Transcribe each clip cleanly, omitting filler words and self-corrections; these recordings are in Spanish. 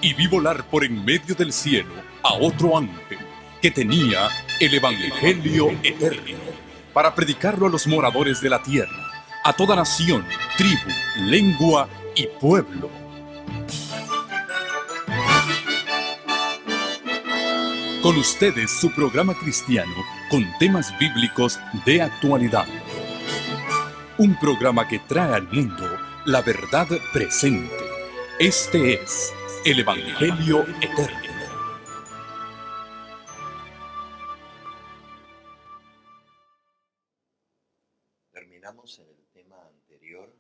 y vi volar por en medio del cielo a otro ángel que tenía el Evangelio eterno para predicarlo a los moradores de la tierra, a toda nación, tribu, lengua y pueblo. Con ustedes su programa cristiano con temas bíblicos de actualidad. Un programa que trae al mundo la verdad presente. Este es el Evangelio eterno. Terminamos en el tema anterior,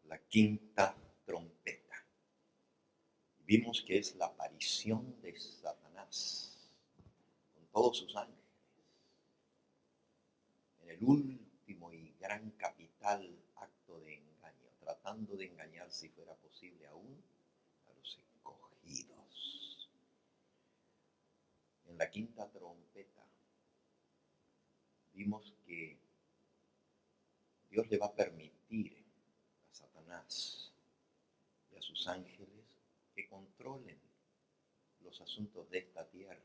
la quinta trompeta. Vimos que es la aparición de Satanás con todos sus ángeles en el último y gran capital acto de engaño, tratando de engañar si fuera posible aún a los escogidos. En la quinta trompeta vimos que Dios le va a permitir a Satanás y a sus ángeles que controlen los asuntos de esta tierra.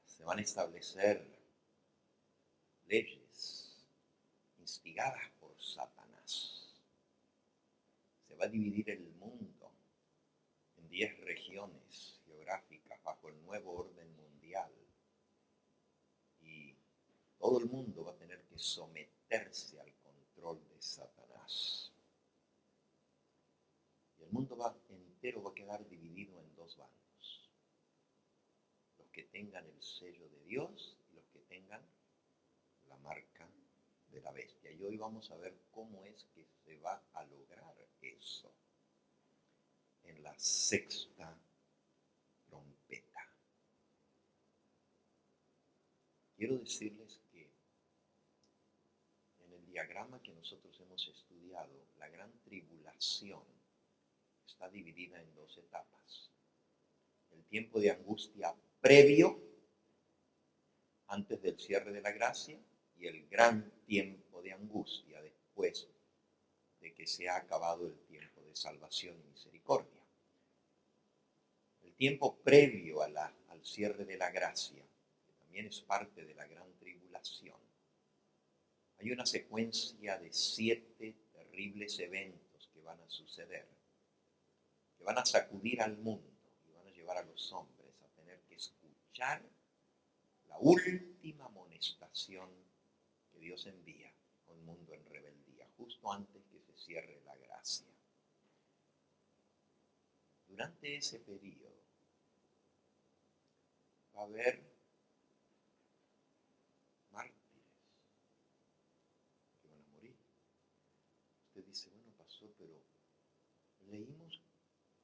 Se van a establecer leyes instigadas por Satanás. Se va a dividir el mundo en 10 regiones geográficas bajo el nuevo orden mundial. Y todo el mundo va a tener que someterse al control de Satanás. Y el mundo entero va a quedar dividido en dos bandos. Los que tengan el sello de Dios y los que tengan la marca de la bestia. Y hoy vamos a ver cómo es que se va a lograr eso en la sexta trompeta. Quiero decirles que en el diagrama que nosotros hemos estudiado, la gran tribulación está dividida en dos etapas. El tiempo de angustia previo, antes del cierre de la gracia, y el gran tiempo de angustia después de que se ha acabado el tiempo de salvación y misericordia. El tiempo previo al cierre de la gracia, que también es parte de la gran tribulación, hay una secuencia de 7 terribles eventos que van a suceder, que van a sacudir al mundo y van a llevar a los hombres a tener que escuchar la última amonestación que Dios envía a un mundo en rebeldía, justo antes que se cierre la gracia. Durante ese periodo va a haber mártires que van a morir. Usted dice, bueno, pasó, pero leímos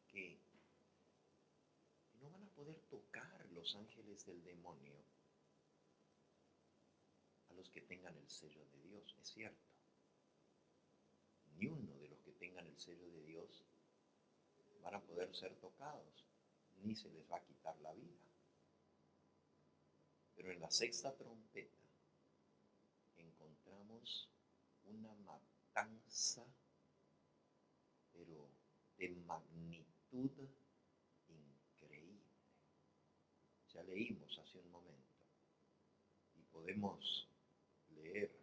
que no van a poder tocar los ángeles del demonio a los que tengan el sello de Dios. Es cierto. Ni uno de los que tengan el sello de Dios van a poder ser tocados, ni se les va a quitar la vida. Pero en la sexta trompeta encontramos una matanza, pero de magnitud increíble. Ya leímos hace un momento y podemos leer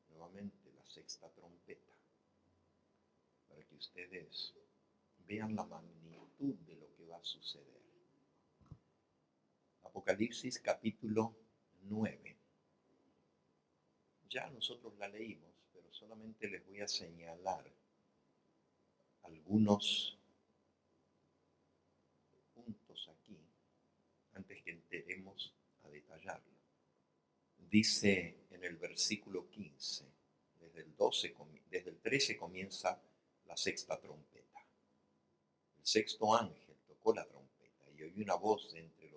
nuevamente la sexta trompeta para que ustedes vean la magnitud de lo que va a suceder. Apocalipsis capítulo 9. Ya nosotros la leímos, pero solamente les voy a señalar algunos puntos aquí antes que entremos a detallarlo. Dice en el versículo 15, desde el 13 comienza la sexta trompeta. El sexto ángel tocó la trompeta y oyó una voz de entre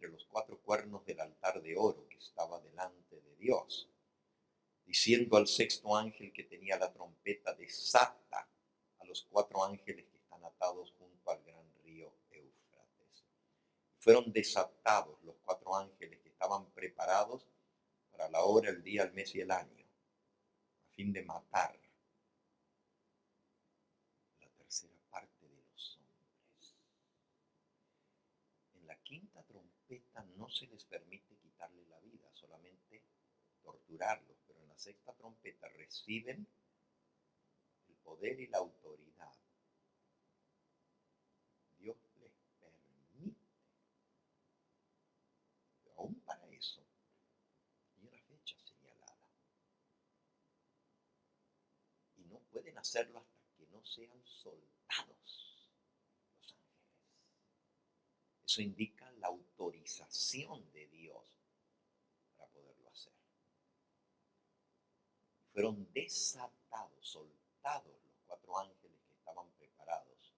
los 4 cuernos del altar de oro que estaba delante de Dios, diciendo al sexto ángel que tenía la trompeta: desata a los 4 ángeles que están atados junto al gran río Éufrates. Fueron desatados los 4 ángeles que estaban preparados para la hora, el día, el mes y el año, a fin de matar no se les permite quitarle la vida, solamente torturarlos. Pero en la sexta trompeta reciben el poder y la autoridad. Dios les permite. Pero aún para eso hay una fecha señalada. Y no pueden hacerlo hasta que no sean soldados los ángeles. Eso indica la autorización de Dios para poderlo hacer. Fueron desatados, soltados los 4 ángeles que estaban preparados.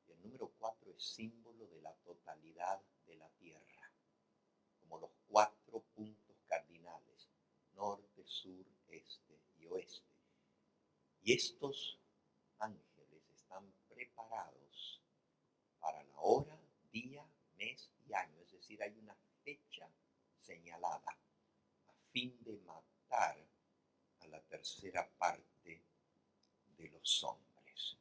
Y el número 4 es símbolo de la totalidad de la tierra, como los 4 puntos cardinales: norte, sur, este y oeste. Y estos ángeles están preparados para la hora, día, mes y año. Es decir, hay una fecha señalada a fin de matar a la tercera parte de los hombres.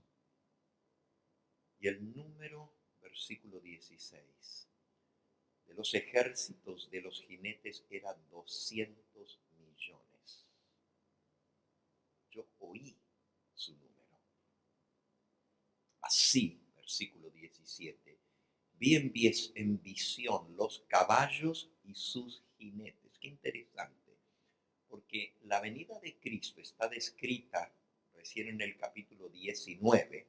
Y el número, versículo 16, de los ejércitos de los jinetes era 200 millones. Yo oí su número. Así, versículo 17, vi en visión los caballos y sus jinetes. Qué interesante, porque la venida de Cristo está descrita recién en el capítulo 19,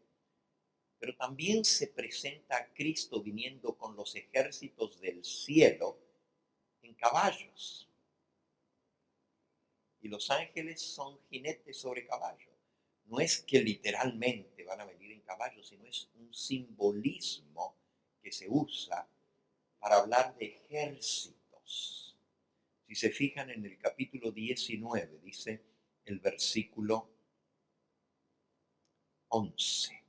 pero también se presenta a Cristo viniendo con los ejércitos del cielo en caballos. Y los ángeles son jinetes sobre caballos. No es que literalmente van a venir en caballos, sino es un simbolismo que se usa para hablar de ejércitos. Si se fijan en el capítulo 19, dice el versículo 11.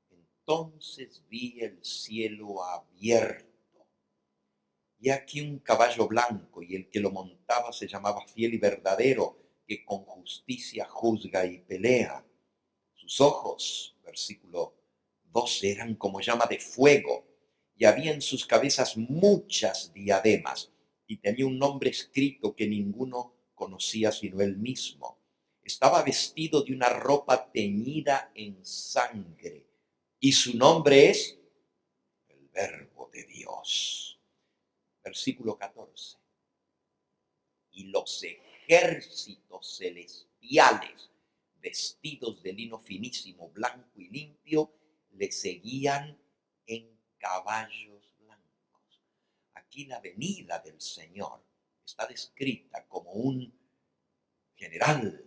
Entonces vi el cielo abierto, y aquí un caballo blanco, y el que lo montaba se llamaba Fiel y Verdadero, que con justicia juzga y pelea. Sus ojos, versículo 12, eran como llama de fuego, y había en sus cabezas muchas diademas, y tenía un nombre escrito que ninguno conocía sino él mismo. Estaba vestido de una ropa teñida en sangre, y su nombre es el Verbo de Dios. Versículo 14. Y los ejércitos celestiales, vestidos de lino finísimo, blanco y limpio, le seguían en caballos blancos. Aquí la venida del Señor está descrita como un general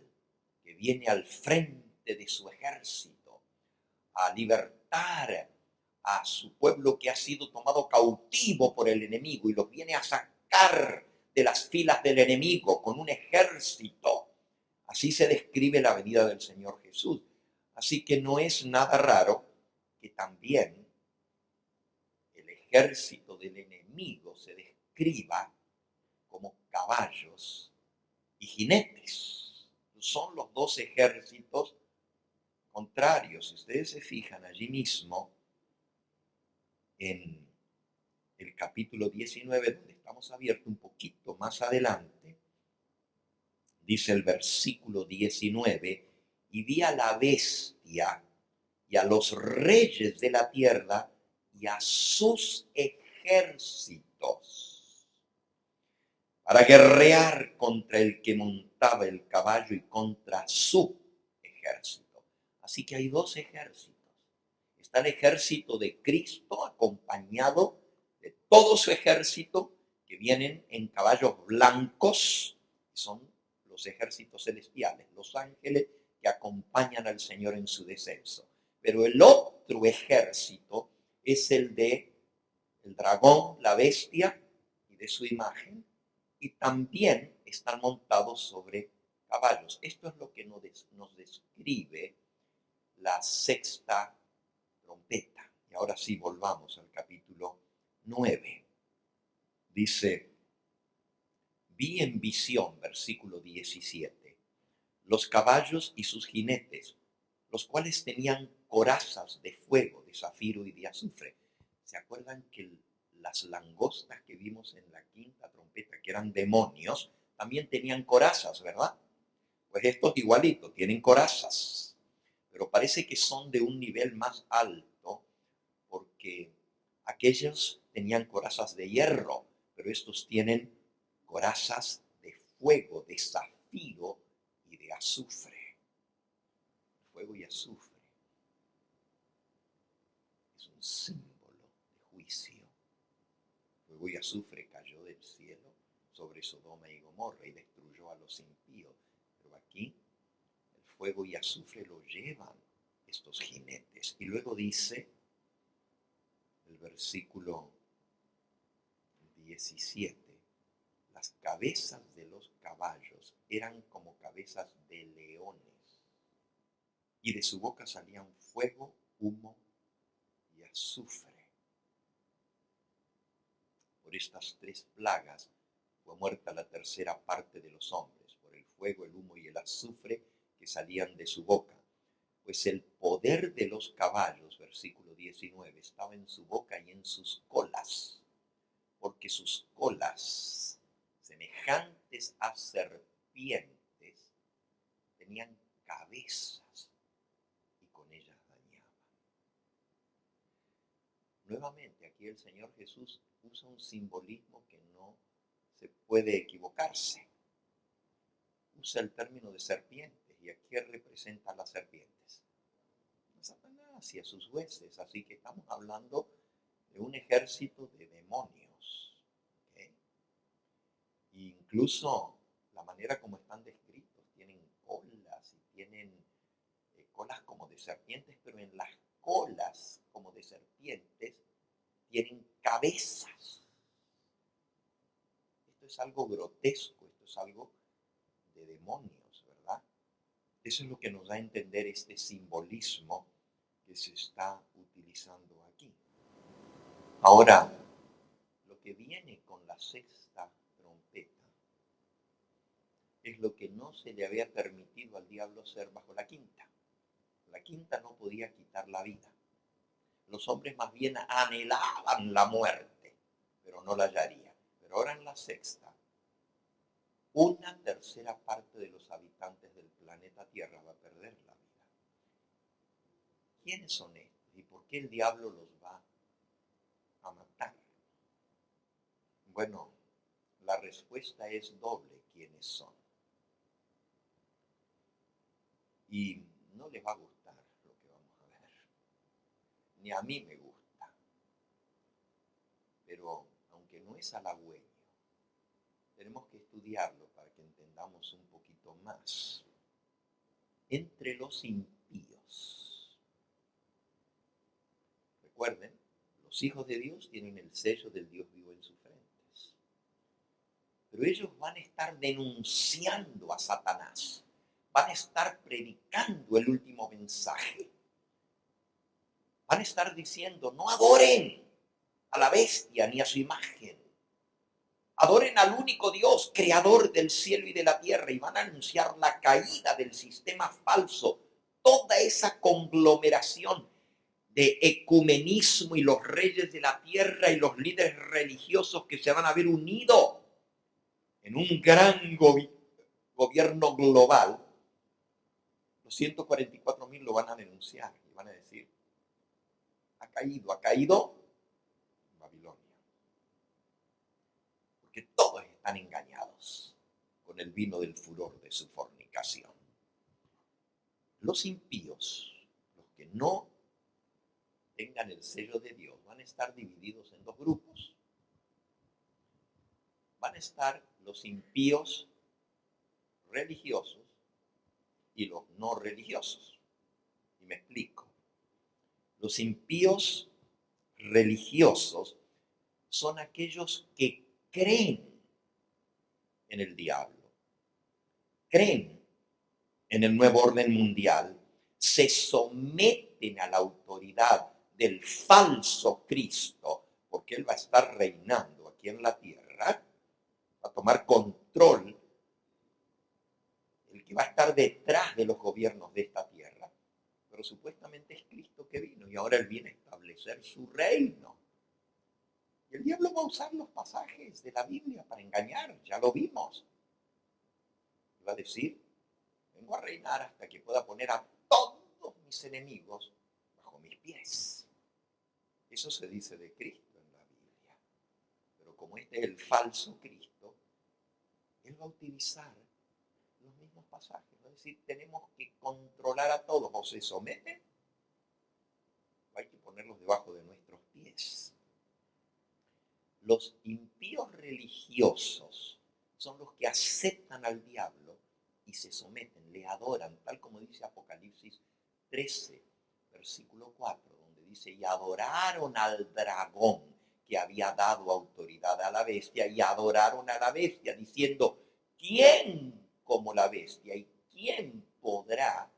que viene al frente de su ejército a libertar a su pueblo que ha sido tomado cautivo por el enemigo, y los viene a sacar de las filas del enemigo con un ejército. Así se describe la venida del Señor Jesús. Así que no es nada raro que también el ejército del enemigo se describa como caballos y jinetes. Son los 2 ejércitos contrarios. Si ustedes se fijan allí mismo en el capítulo 19, donde estamos abiertos un poquito más adelante, dice el versículo 19, y vi a la bestia y a los reyes de la tierra y a sus ejércitos para guerrear contra el que montaba el caballo y contra su ejército. Así que hay 2 ejércitos. Está el ejército de Cristo acompañado de todo su ejército, que vienen en caballos blancos, que son los ejércitos celestiales, los ángeles que acompañan al Señor en su descenso. Pero el otro ejército es el de el dragón, la bestia y de su imagen, y también están montados sobre caballos. Esto es lo que nos describe la sexta trompeta. Y ahora sí, volvamos al capítulo 9. Dice, vi en visión, versículo 17, los caballos y sus jinetes, los cuales tenían corazas de fuego, de zafiro y de azufre. ¿Se acuerdan que las langostas que vimos en la quinta trompeta, que eran demonios, también tenían corazas, ¿verdad? Pues estos igualitos, tienen corazas, pero parece que son de un nivel más alto, porque aquellos tenían corazas de hierro, pero estos tienen corazas de fuego, de zafiro y de azufre. Fuego y azufre es un símbolo de juicio. Fuego y azufre cayó del cielo sobre Sodoma y Gomorra y destruyó a los impíos. Pero aquí el fuego y azufre lo llevan estos jinetes. Y luego dice el versículo 17, las cabezas de los caballos eran como cabezas de leones, y de su boca salían fuego, humo y azufre. Por estas tres plagas fue muerta la tercera parte de los hombres, por el fuego, el humo y el azufre que salían de su boca. Pues el poder de los caballos, versículo 19, estaba en su boca y en sus colas, porque sus colas, semejantes a serpientes, tenían cabezas y con ellas dañaban. Nuevamente, aquí el Señor Jesús usa un simbolismo que no se puede equivocarse. Usa el término de serpientes, y aquí representa a las serpientes, a Satanás y a sus huestes. Así que estamos hablando de un ejército de demonios. ¿Okay? Incluso la manera como están descritos, tienen colas y tienen colas como de serpientes, pero en las colas como de serpientes tienen cabezas. Esto es algo grotesco, esto es algo de demonios, ¿verdad? Eso es lo que nos da a entender este simbolismo que se está utilizando aquí. Ahora, lo que viene con la sexta trompeta es lo que no se le había permitido al diablo hacer bajo la quinta. La quinta no podía quitar la vida. Los hombres más bien anhelaban la muerte, pero no la hallarían. Pero ahora en la sexta, una tercera parte de los habitantes del planeta Tierra va a perder la vida. ¿Quiénes son estos? ¿Y por qué el diablo los va a matar? Bueno, la respuesta es doble: ¿quiénes son? Y no les va a gustar lo que vamos a ver. Ni a mí me gusta. Pero aunque no es halagüeño, tenemos que estudiarlo para que entendamos un poquito más. Entre los impíos, recuerden, los hijos de Dios tienen el sello del Dios vivo en sus frentes. Pero ellos van a estar denunciando a Satanás. Van a estar predicando el último mensaje. Van a estar diciendo: no adoren a la bestia ni a su imagen. Adoren al único Dios, creador del cielo y de la tierra. Y van a anunciar la caída del sistema falso. Toda esa conglomeración de ecumenismo y los reyes de la tierra y los líderes religiosos que se van a ver unidos en un gran gobierno global. Los 144,000 lo van a denunciar y van a decir: ha caído Babilonia. Porque todos están engañados con el vino del furor de su fornicación. Los impíos, los que no tengan el sello de Dios, van a estar divididos en dos grupos. Van a estar los impíos religiosos y los no religiosos. Y me explico. Los impíos religiosos son aquellos que creen en el diablo, creen en el nuevo orden mundial, se someten a la autoridad del falso Cristo, porque Él va a estar reinando aquí en la tierra, va a tomar control, el que va a estar detrás de los gobiernos de esta tierra. Pero supuestamente es Cristo que vino y ahora Él viene a establecer su reino. Y el diablo va a usar los pasajes de la Biblia para engañar, ya lo vimos. Y va a decir, vengo a reinar hasta que pueda poner a todos mis enemigos bajo mis pies. Eso se dice de Cristo en la Biblia. Pero como este es el falso Cristo, él va a utilizar los mismos pasajes. Va a decir, tenemos que controlar a todos. O se someten, o hay que ponerlos debajo de nuestros pies. Los impíos religiosos son los que aceptan al diablo y se someten, le adoran, tal como dice Apocalipsis 13, versículo 4, donde dice, y adoraron al dragón que había dado autoridad a la bestia, y adoraron a la bestia, diciendo, ¿quién como la bestia? ¿Y quién podrá?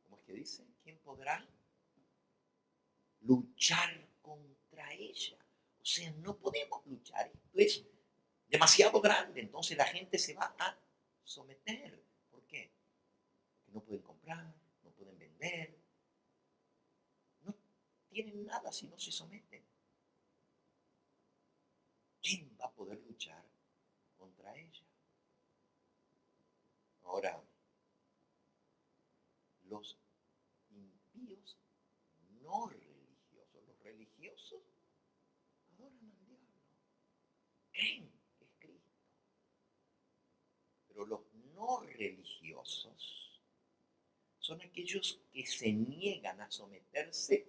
¿Cómo es que dice? ¿Quién podrá luchar contra ella? O sea, no podemos luchar. Esto es demasiado grande. Entonces la gente se va a someter. ¿Por qué? Porque no pueden comprar, no pueden vender. No tienen nada si no se someten. ¿Quién va a poder luchar contra ella? Ahora, los impíos no religiosos, los religiosos adoran al diablo, creen que es Cristo. Pero los no religiosos son aquellos que se niegan a someterse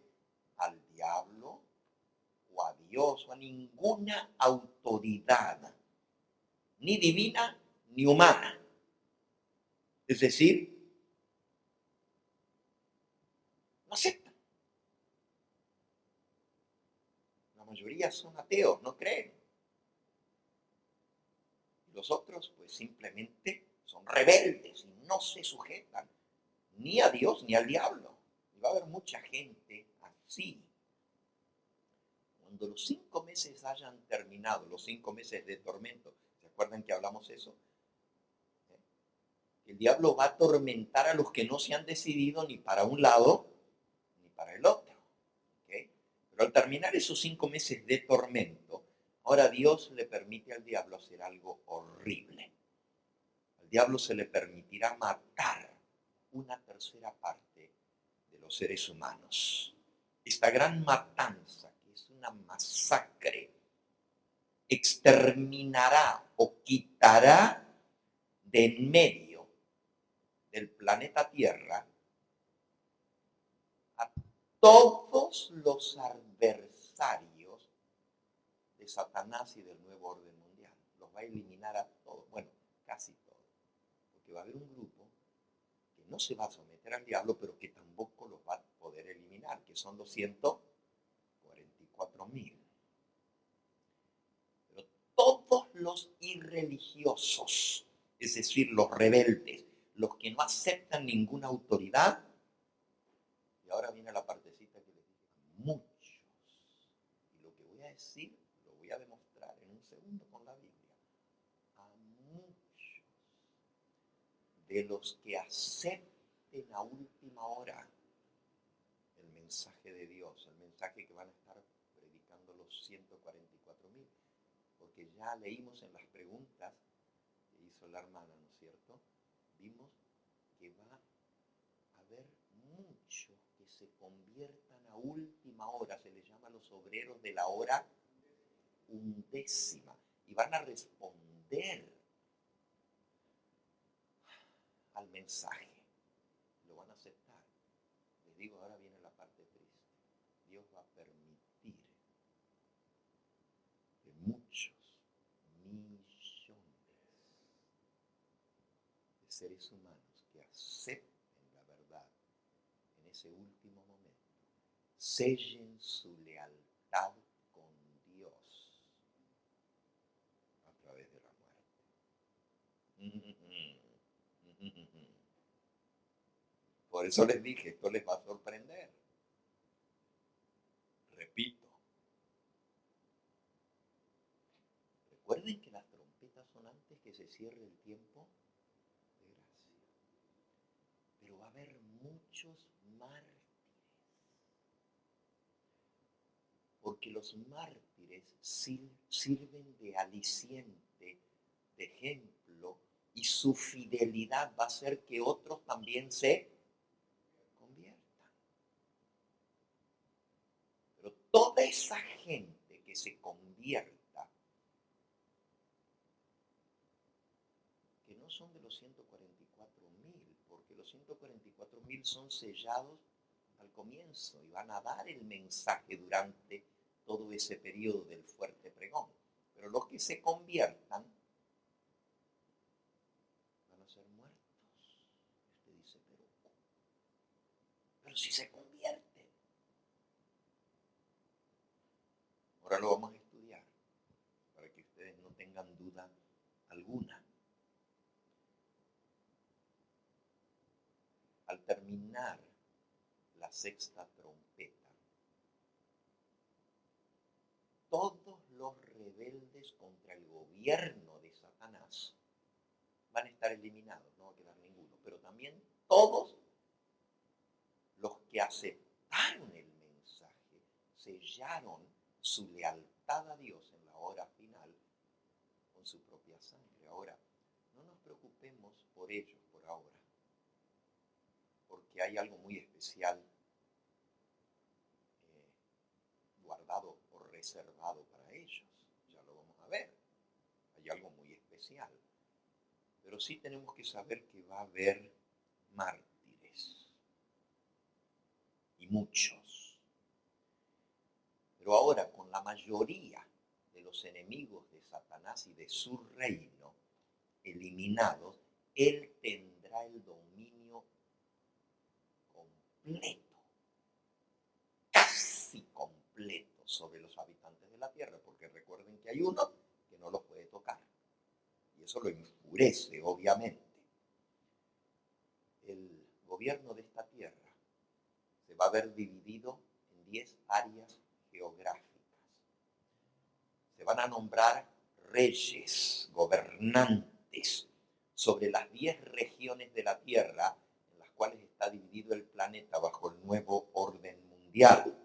al diablo o a Dios o a ninguna autoridad, ni divina ni humana. Es decir, no aceptan. La mayoría son ateos, no creen. Y los otros, pues simplemente son rebeldes y no se sujetan ni a Dios ni al diablo. Y va a haber mucha gente así. Cuando los 5 meses hayan terminado, los 5 meses de tormento, ¿se acuerdan que hablamos eso? El diablo va a atormentar a los que no se han decidido ni para un lado ni para el otro. ¿Okay? Pero al terminar esos 5 meses de tormento, ahora Dios le permite al diablo hacer algo horrible. Al diablo se le permitirá matar una tercera parte de los seres humanos. Esta gran matanza, que es una masacre, exterminará o quitará de en medio del planeta Tierra a todos los adversarios de Satanás y del nuevo orden mundial. Los va a eliminar a todos, bueno, casi todos, porque va a haber un grupo que no se va a someter al diablo, pero que tampoco los va a poder eliminar, que son los 144,000. Pero todos los irreligiosos, es decir, los rebeldes, los que no aceptan ninguna autoridad, y ahora viene la partecita que les dije, muchos, y lo que voy a decir lo voy a demostrar en un segundo con la Biblia, a muchos de los que acepten a última hora el mensaje de Dios, el mensaje que van a estar predicando los 144,000, porque ya leímos en las preguntas que hizo la hermana, ¿no es cierto? Vimos que va a haber muchos que se conviertan a última hora, se les llama los obreros de la hora undécima, y van a responder al mensaje, lo van a aceptar. Les digo, ahora viene la parte triste. Dios va a permitir que muchos millones de seres humanos que acepten la verdad en ese último momento, sellen su lealtad con Dios a través de la muerte. Por eso les dije, esto les va a sorprender. Repito, recuerden que las trompetas son antes que se cierre el tiempo de gracia. Pero va a haber muchos mártires. Porque los mártires sirven de aliciente, de ejemplo, y su fidelidad va a hacer que otros también se conviertan. Pero toda esa gente que se convierta, que no son de los 144,000, porque los 144,000 son sellados al comienzo y van a dar el mensaje durante todo ese periodo del fuerte pregón. Pero los que se conviertan van a ser muertos. Usted dice, pero si se convierte. Ahora lo vamos a estudiar para que ustedes no tengan duda alguna. Al terminar la sexta trompeta, todos los rebeldes contra el gobierno de Satanás van a estar eliminados, no va a quedar ninguno, pero también todos los que aceptaron el mensaje, sellaron su lealtad a Dios en la hora final con su propia sangre. Ahora, no nos preocupemos por ellos por ahora, porque hay algo muy especial guardado o reservado para ellos. Ya lo vamos a ver. Hay algo muy especial. Pero sí tenemos que saber que va a haber mártires. Y muchos. Pero ahora, con la mayoría de los enemigos de Satanás y de su reino eliminados, él tendrá el dominio completo, casi completo, sobre los habitantes de la tierra, porque recuerden que hay uno que no los puede tocar, y eso lo enfurece, obviamente. El gobierno de esta tierra se va a ver dividido en 10 áreas geográficas. Se van a nombrar reyes, gobernantes, sobre las 10 regiones de la tierra en las cuales está dividido el planeta bajo el nuevo orden mundial.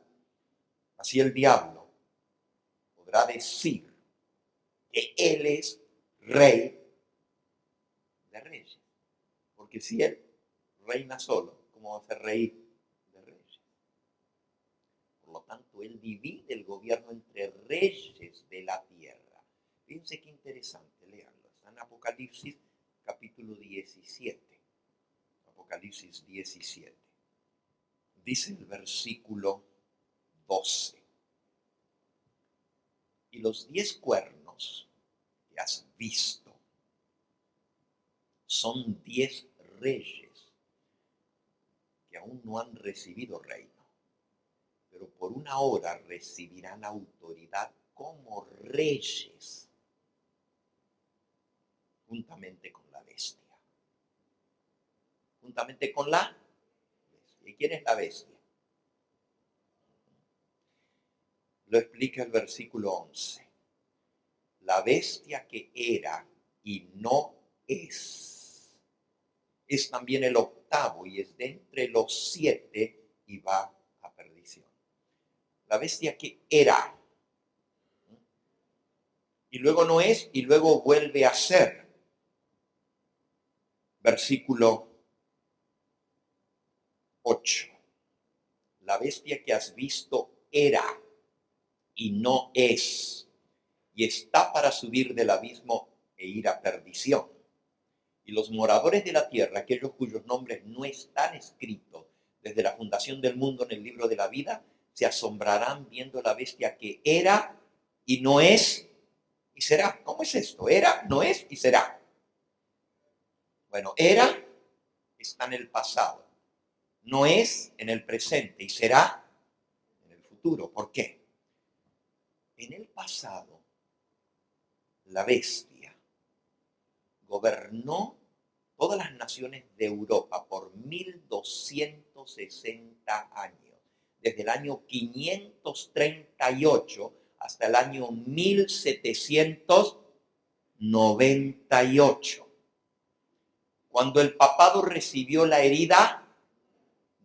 Así el diablo podrá decir que él es rey de reyes. Porque si él reina solo, ¿cómo va a ser rey de reyes? Por lo tanto, él divide el gobierno entre reyes de la tierra. Fíjense qué interesante, léanlo. Está en Apocalipsis capítulo 17. Apocalipsis 17. Dice el versículo 12. Y los 10 cuernos que has visto son 10 reyes que aún no han recibido reino, pero por una hora recibirán autoridad como reyes juntamente con la bestia. Juntamente con la bestia. ¿Y quién es la bestia? Lo explica el versículo 11. La bestia que era y no es también el octavo y es de entre los 7 y va a perdición. La bestia que era y luego no es y luego vuelve a ser. Versículo 8. La bestia que has visto era y no es, y está para subir del abismo e ir a perdición. Y los moradores de la tierra, aquellos cuyos nombres no están escritos desde la fundación del mundo en el libro de la vida, se asombrarán viendo la bestia que era y no es y será. ¿Cómo es esto? Era, no es y será. Bueno, era está en el pasado, no es en el presente y será en el futuro. ¿Por qué? En el pasado, la bestia gobernó todas las naciones de Europa por 1260 años, desde el año 538 hasta el año 1798, cuando el papado recibió la herida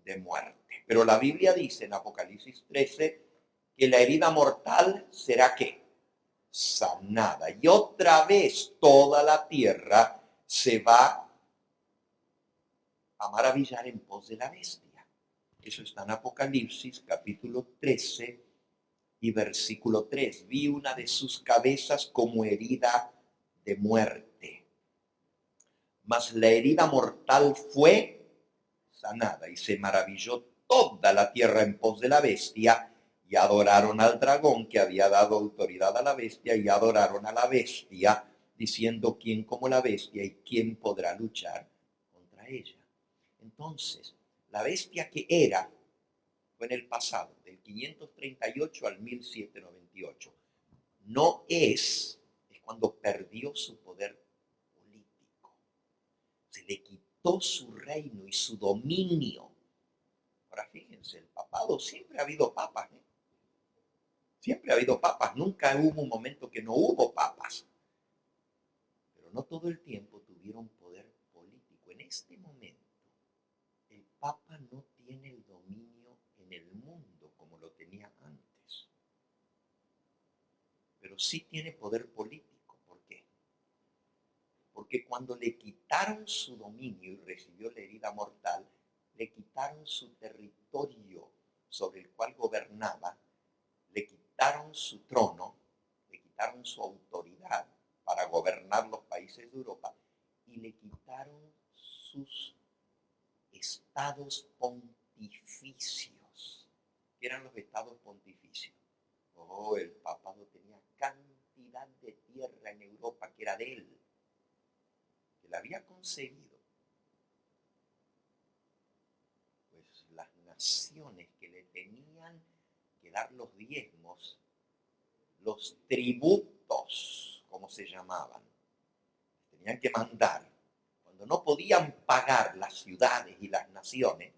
de muerte. Pero la Biblia dice en Apocalipsis 13 que la herida mortal será ¿qué? Sanada. Y otra vez toda la tierra se va a maravillar en pos de la bestia. Eso está en Apocalipsis capítulo 13 y versículo 3. Vi una de sus cabezas como herida de muerte, mas la herida mortal fue sanada, y se maravilló toda la tierra en pos de la bestia, y adoraron al dragón que había dado autoridad a la bestia, y adoraron a la bestia, diciendo: ¿quién como la bestia y quién podrá luchar contra ella? Entonces, la bestia que era fue en el pasado, del 538 al 1798. No es cuando perdió su poder político. Se le quitó su reino y su dominio. Ahora fíjense, el papado, siempre ha habido papas, ¿eh? Siempre ha habido papas, nunca hubo un momento que no hubo papas. Pero no todo el tiempo tuvieron poder político. En este momento, el papa no tiene el dominio en el mundo como lo tenía antes. Pero sí tiene poder político. ¿Por qué? Porque cuando le quitaron su dominio y recibió la herida mortal, le quitaron su territorio sobre el cual gobernaba, le quitaron su trono, le quitaron su autoridad para gobernar los países de Europa y le quitaron sus estados pontificios. ¿Qué eran los estados pontificios? Oh, el papado tenía cantidad de tierra en Europa que era de él, que la había conseguido. Pues las naciones que le tenían que dar los diezmos, los tributos, como se llamaban, tenían que mandar. Cuando no podían pagar las ciudades y las naciones,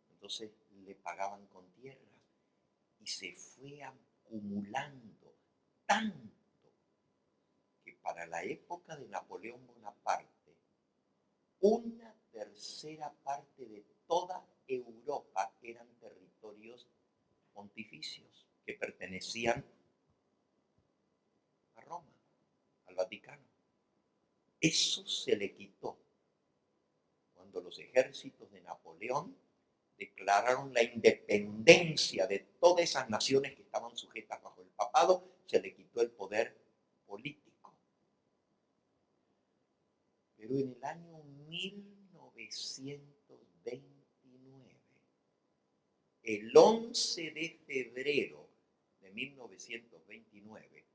entonces le pagaban con tierras y se fue acumulando tanto que para la época de Napoleón Bonaparte, una tercera parte de toda Europa eran territorios pontificios que pertenecían a Roma, al Vaticano. Eso se le quitó cuando los ejércitos de Napoleón declararon la independencia de todas esas naciones que estaban sujetas bajo el papado. Se le quitó el poder político. Pero en el año 1929, el 11 de febrero de 1929,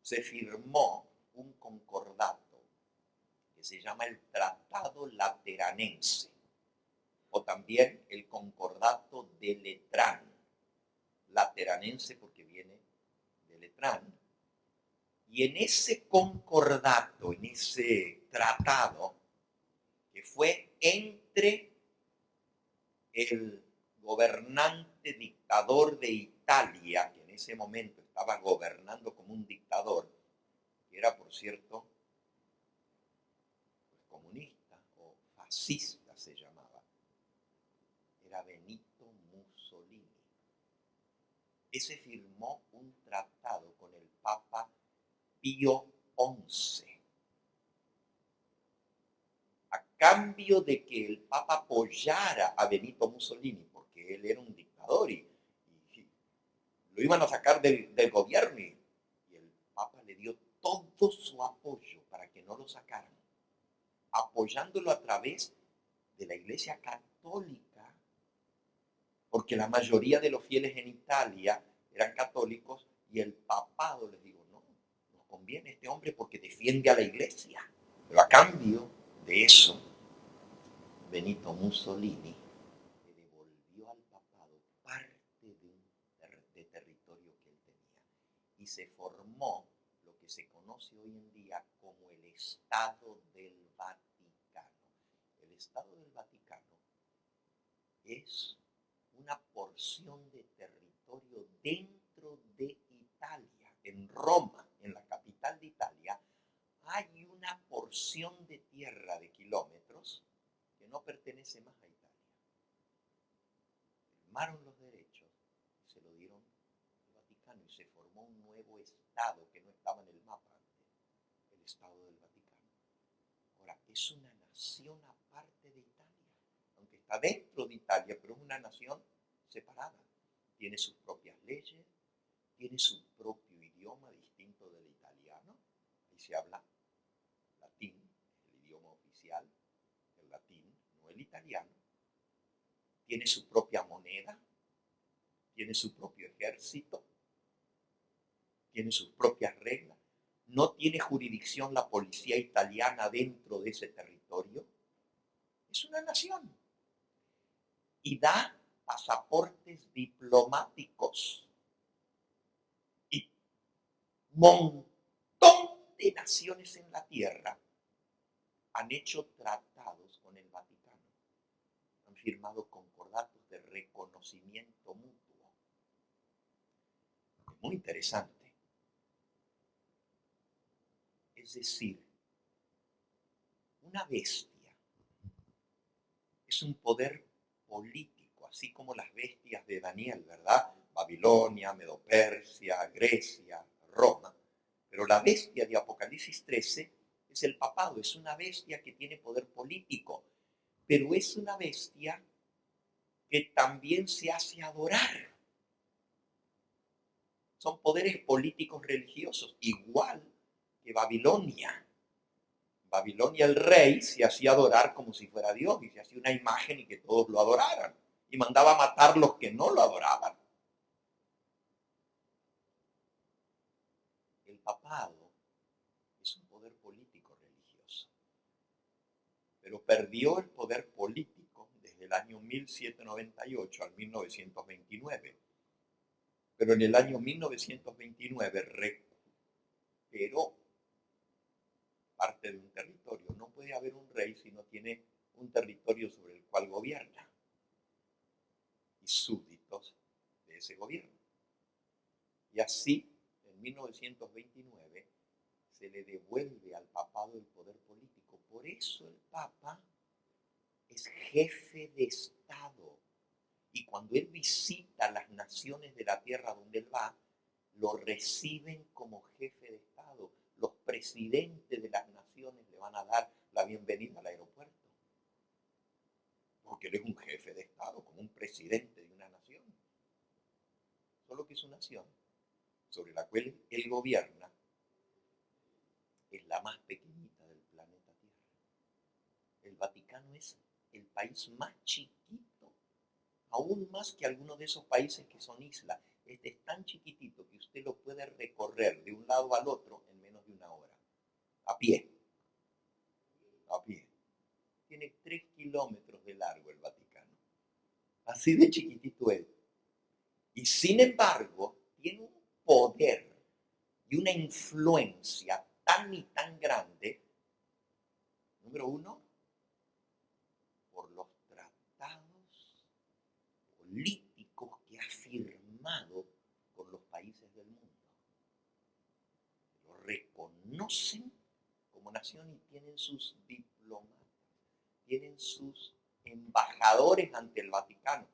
se firmó un concordato que se llama el Tratado Lateranense, o también el Concordato de Letrán. Lateranense porque viene de Letrán. Y en ese concordato, en ese tratado, que fue entre el gobernante dictador de Italia, que en ese momento estaba gobernando como un dictador, que era, por cierto, pues, comunista o fascista se llamaba, era Benito Mussolini. Ese firmó un tratado con el Papa Pío XI, a cambio de que el Papa apoyara a Benito Mussolini, porque él era un dictador y lo iban a sacar del gobierno, y el Papa le dio todo su apoyo para que no lo sacaran, apoyándolo a través de la Iglesia Católica, porque la mayoría de los fieles en Italia eran católicos, y el papado les dijo: no, nos conviene este hombre porque defiende a la Iglesia. Pero a cambio de eso, Benito Mussolini le devolvió al papado parte de territorio que él tenía, y se formó lo que se conoce hoy en día como el Estado del Vaticano. El Estado del Vaticano es una porción de territorio dentro de Italia. En Roma, en la capital de Italia, hay una porción de tierra de kilómetros que no pertenece más a Italia. Firmaron los derechos formó un nuevo estado que no estaba en el mapa antes, el Estado del Vaticano. Ahora, es una nación aparte de Italia, aunque está dentro de Italia, pero es una nación separada. Tiene sus propias leyes, tiene su propio idioma distinto del italiano. Ahí se habla latín, el idioma oficial, el latín, no el italiano. Tiene su propia moneda, tiene su propio ejército, tiene sus propias reglas. No tiene jurisdicción la policía italiana dentro de ese territorio. Es una nación. Y da pasaportes diplomáticos. Y montón de naciones en la tierra han hecho tratados con el Vaticano. Han firmado concordatos de reconocimiento mutuo. Es muy interesante. Es decir, una bestia es un poder político, así como las bestias de Daniel, ¿verdad? Babilonia, Medo-Persia, Grecia, Roma. Pero la bestia de Apocalipsis 13 es el papado, es una bestia que tiene poder político, pero es una bestia que también se hace adorar. Son poderes políticos religiosos, igual que Babilonia. Babilonia, el rey, se hacía adorar como si fuera Dios y se hacía una imagen y que todos lo adoraran. Y mandaba a matar los que no lo adoraban. El papado es un poder político religioso, pero perdió el poder político desde el año 1798 al 1929. Pero en el año 1929 recuperó parte de un territorio. No puede haber un rey si no tiene un territorio sobre el cual gobierna y súbditos de ese gobierno. Y así, en 1929, se le devuelve al papado el poder político. Por eso el papa es jefe de Estado. Y cuando él visita las naciones de la tierra donde él va, lo reciben como jefe de Estado. Los presidentes de las naciones le van a dar la bienvenida al aeropuerto. Porque él es un jefe de Estado, como un presidente de una nación. Solo que su nación, sobre la cual él gobierna, es la más pequeñita del planeta Tierra. El Vaticano es el país más chiquito, aún más que algunos de esos países que son islas. Este es tan chiquitito que usted lo puede recorrer de un lado al otro en menos de una hora, a pie. A pie. Tiene 3 kilómetros de largo el Vaticano. Así de chiquitito es. Y sin embargo, tiene un poder y una influencia tan y tan grande, número uno, por los tratados políticos que ha firmado con los países del mundo. Lo reconocen como nación y tienen sus diplomatas, tienen sus embajadores ante el Vaticano.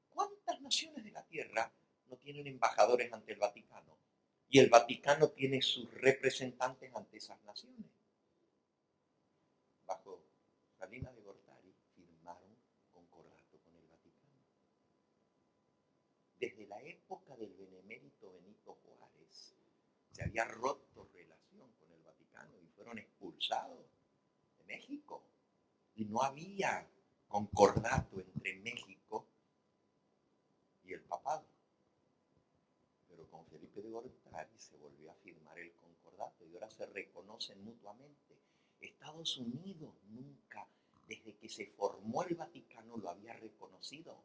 ¿Cuántas naciones de la Tierra no tienen embajadores ante el Vaticano? Y el Vaticano tiene sus representantes ante esas naciones. Bajo Salinas de Gortari firmaron concordato con el Vaticano. Desde la época del benemérito Benito Juárez se había roto relación con el Vaticano y fueron expulsados de México. Y no había concordato entre México y el papado. Pero con Felipe de Gortari se volvió a firmar el concordato y ahora se reconocen mutuamente. Estados Unidos nunca, desde que se formó el Vaticano, lo había reconocido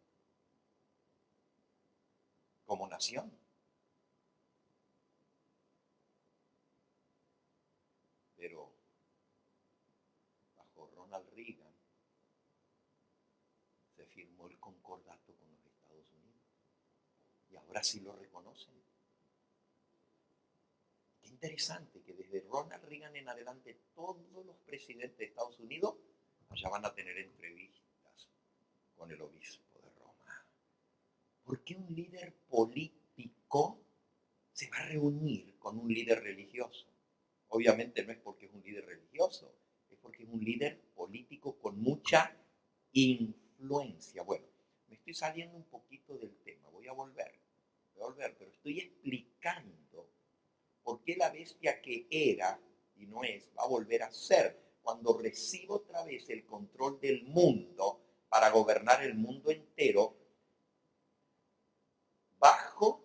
como nación. Pero bajo Ronald Reagan se firmó el concordato con los Estados Unidos y ahora sí lo reconocen. Qué interesante que desde Ronald Reagan en adelante todos los presidentes de Estados Unidos allá van a tener entrevistas con el obispo de Roma. ¿Por qué un líder político se va a reunir con un líder religioso. Obviamente no es porque es un líder religioso, es porque es un líder político con mucha influencia. Bueno, me estoy saliendo un poquito del tema, voy a volver, pero estoy explicando por qué la bestia que era y no es, va a volver a ser cuando reciba otra vez el control del mundo para gobernar el mundo entero bajo,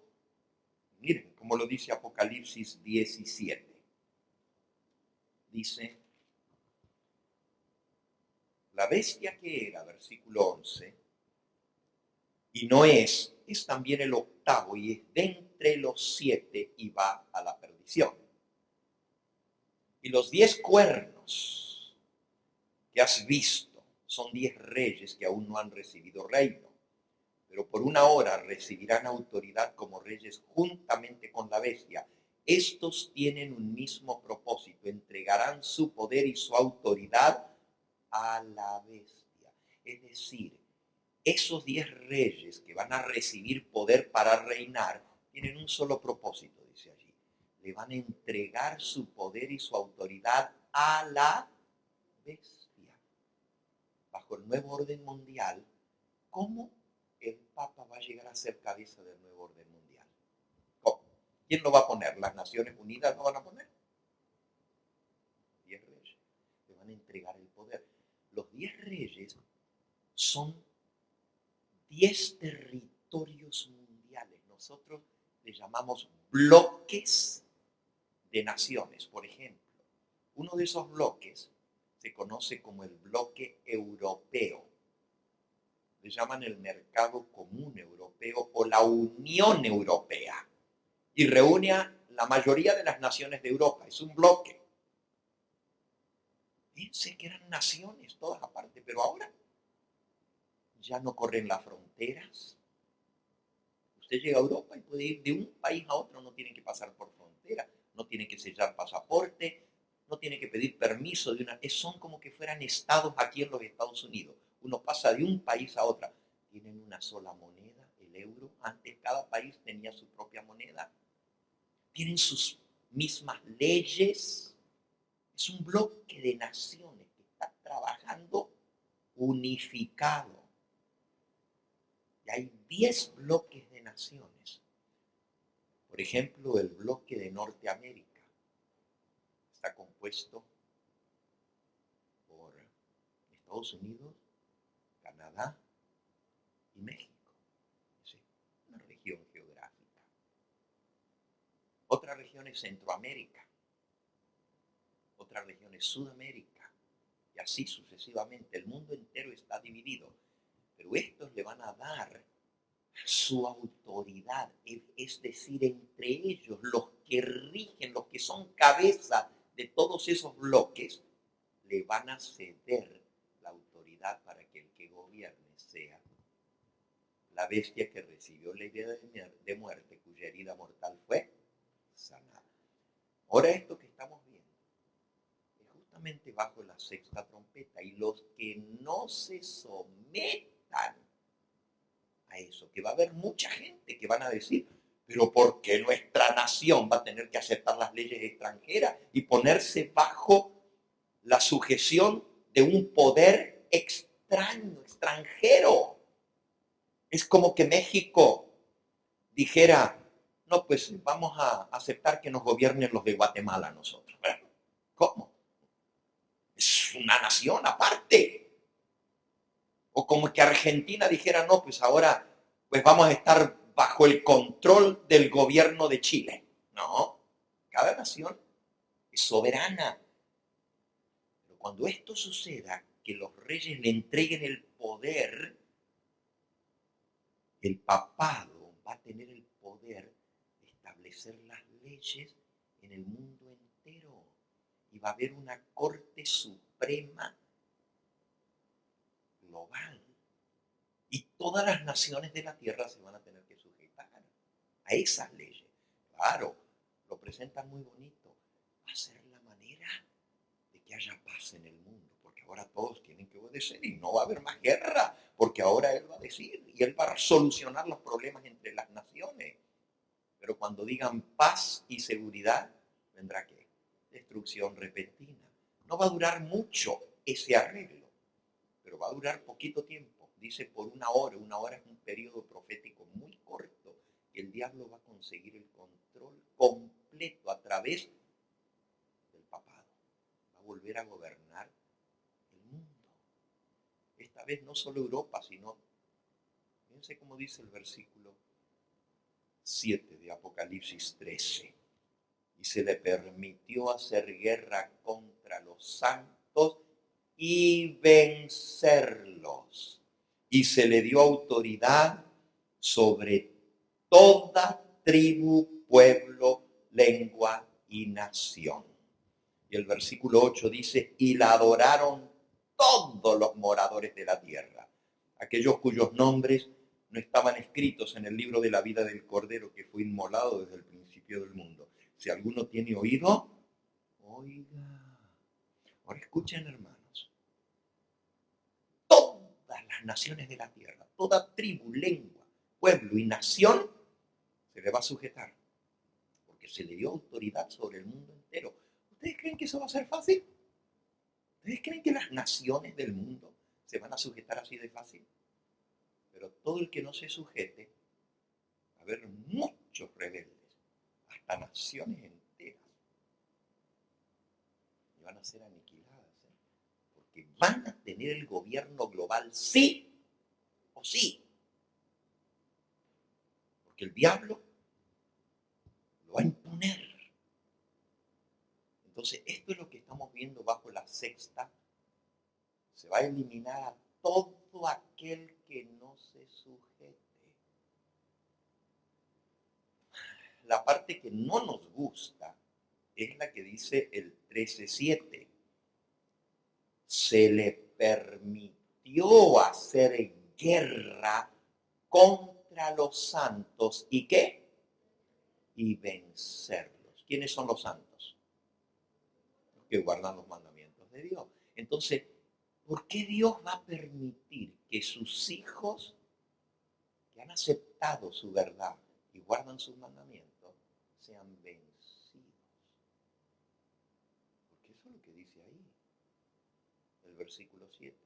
miren como lo dice Apocalipsis 17. Dice, la bestia que era, versículo 11, y no es también el octavo y es de entre los 7 y va a la perdición. Y los 10 cuernos que has visto son 10 reyes que aún no han recibido reino, pero por una hora recibirán autoridad como reyes juntamente con la bestia. Estos tienen un mismo propósito, entregarán su poder y su autoridad a la bestia. Es decir, esos 10 reyes que van a recibir poder para reinar tienen un solo propósito, dice allí. Le van a entregar su poder y su autoridad a la bestia. Bajo el nuevo orden mundial, ¿cómo el Papa va a llegar a ser cabeza del nuevo orden mundial? ¿Cómo? ¿Quién lo va a poner? ¿Las Naciones Unidas lo van a poner? 10 reyes. Le van a entregar el poder. Los 10 reyes son 10 territorios mundiales. Nosotros le llamamos bloques de naciones. Por ejemplo, uno de esos bloques se conoce como el bloque europeo. Le llaman el mercado común europeo o la Unión Europea. Y reúne a la mayoría de las naciones de Europa. Es un bloque. Piense que eran naciones todas aparte, pero ahora ya no corren las fronteras. Usted llega a Europa y puede ir de un país a otro, no tiene que pasar por frontera, no tiene que sellar pasaporte, no tiene que pedir permiso de una... Son como que fueran estados aquí en los Estados Unidos. Uno pasa de un país a otro. Tienen una sola moneda, el euro. Antes cada país tenía su propia moneda. Tienen sus mismas leyes. Es un bloque de naciones que está trabajando unificado. Y hay 10 bloques de naciones. Por ejemplo, el bloque de Norteamérica está compuesto por Estados Unidos, Canadá y México. Es una región geográfica. Otra región es Centroamérica. Otra región es Sudamérica. Y así sucesivamente. El mundo entero está dividido. Pero estos le van a dar su autoridad, es decir, entre ellos, los que rigen, los que son cabeza de todos esos bloques, le van a ceder la autoridad para que el que gobierne sea la bestia que recibió la herida de muerte, cuya herida mortal fue sanada. Ahora esto que estamos viendo es justamente bajo la sexta trompeta, y los que no se sometan a eso, que va a haber mucha gente que van a decir, pero ¿por qué nuestra nación va a tener que aceptar las leyes extranjeras y ponerse bajo la sujeción de un poder extraño, extranjero? Es como que México dijera, no, pues vamos a aceptar que nos gobiernen los de Guatemala a nosotros. ¿Cómo? Es una nación aparte. O como que Argentina dijera, no, pues ahora pues vamos a estar bajo el control del gobierno de Chile. No, cada nación es soberana. Pero cuando esto suceda, que los reyes le entreguen el poder, el papado va a tener el poder de establecer las leyes en el mundo entero. Y va a haber una corte suprema global. Y todas las naciones de la tierra se van a tener que sujetar a esas leyes. Claro, lo presentan muy bonito. Va a ser la manera de que haya paz en el mundo, porque ahora todos tienen que obedecer y no va a haber más guerra, porque ahora él va a decir y él va a solucionar los problemas entre las naciones. Pero cuando digan paz y seguridad, vendrá ¿qué? Destrucción repentina. No va a durar mucho ese arreglo, pero va a durar poquito tiempo. Dice por una hora es un periodo profético muy corto, y el diablo va a conseguir el control completo a través del papado. Va a volver a gobernar el mundo. Esta vez no solo Europa, sino, fíjense cómo dice el versículo 7 de Apocalipsis 13. Y se le permitió hacer guerra contra los santos y vencerlos. Y se le dio autoridad sobre toda tribu, pueblo, lengua y nación. Y el versículo 8 dice, y la adoraron todos los moradores de la tierra, aquellos cuyos nombres no estaban escritos en el libro de la vida del Cordero que fue inmolado desde el principio del mundo. Si alguno tiene oído, oiga. Ahora escuchen, hermanos. Todas las naciones de la tierra, toda tribu, lengua, pueblo y nación se le va a sujetar, porque se le dio autoridad sobre el mundo entero. ¿Ustedes creen que eso va a ser fácil? ¿Ustedes creen que las naciones del mundo se van a sujetar así de fácil? Pero todo el que no se sujete, va a haber muchos rebeldes, hasta naciones enteras, y van a ser aniquiladas, porque van a tener el gobierno global sí o sí, porque el diablo lo va a imponer. Entonces, esto es lo que estamos viendo bajo la sexta. Se va a eliminar a todo aquel que no se sujete. La parte que no nos gusta es la que dice el 13:7. Se le permitió hacer guerra contra los santos. ¿Y qué? Y vencerlos. ¿Quiénes son los santos? Los que guardan los mandamientos de Dios. Entonces, ¿por qué Dios va a permitir que sus hijos que han aceptado su verdad y guardan sus mandamientos sean vencidos? Porque eso es lo que dice ahí, el versículo 7.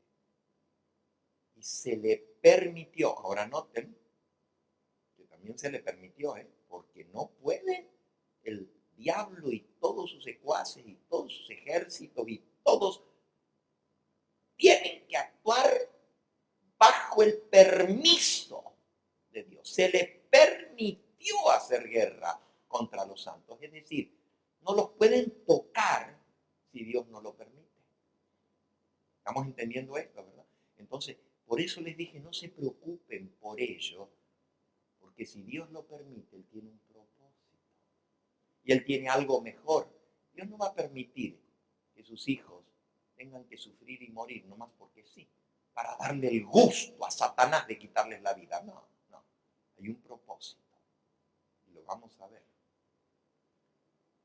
Y se le permitió, ahora noten que también se le permitió, porque no puede el diablo y todos sus secuaces y todos sus ejércitos y todos tienen que actuar bajo el permiso de Dios. Se le permitió hacer guerra contra los santos, es decir, no los pueden tocar si Dios no lo permite. ¿Estamos entendiendo esto, verdad? Entonces, por eso les dije, no se preocupen por ello, porque si Dios lo permite, Él tiene un propósito. Y Él tiene algo mejor. Dios no va a permitir que sus hijos tengan que sufrir y morir, nomás porque sí, para darle el gusto a Satanás de quitarles la vida. No. Hay un propósito. Y lo vamos a ver.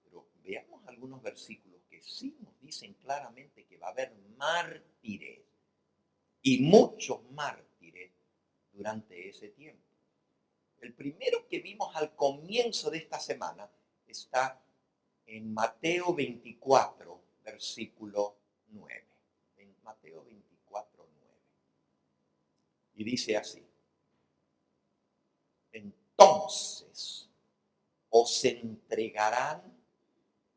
Pero veamos algunos versículos que sí nos dicen claramente que va a haber mártires. Y muchos mártires durante ese tiempo. El primero que vimos al comienzo de esta semana está en Mateo 24, versículo 9. En Mateo 24, 9. Y dice así: entonces os entregarán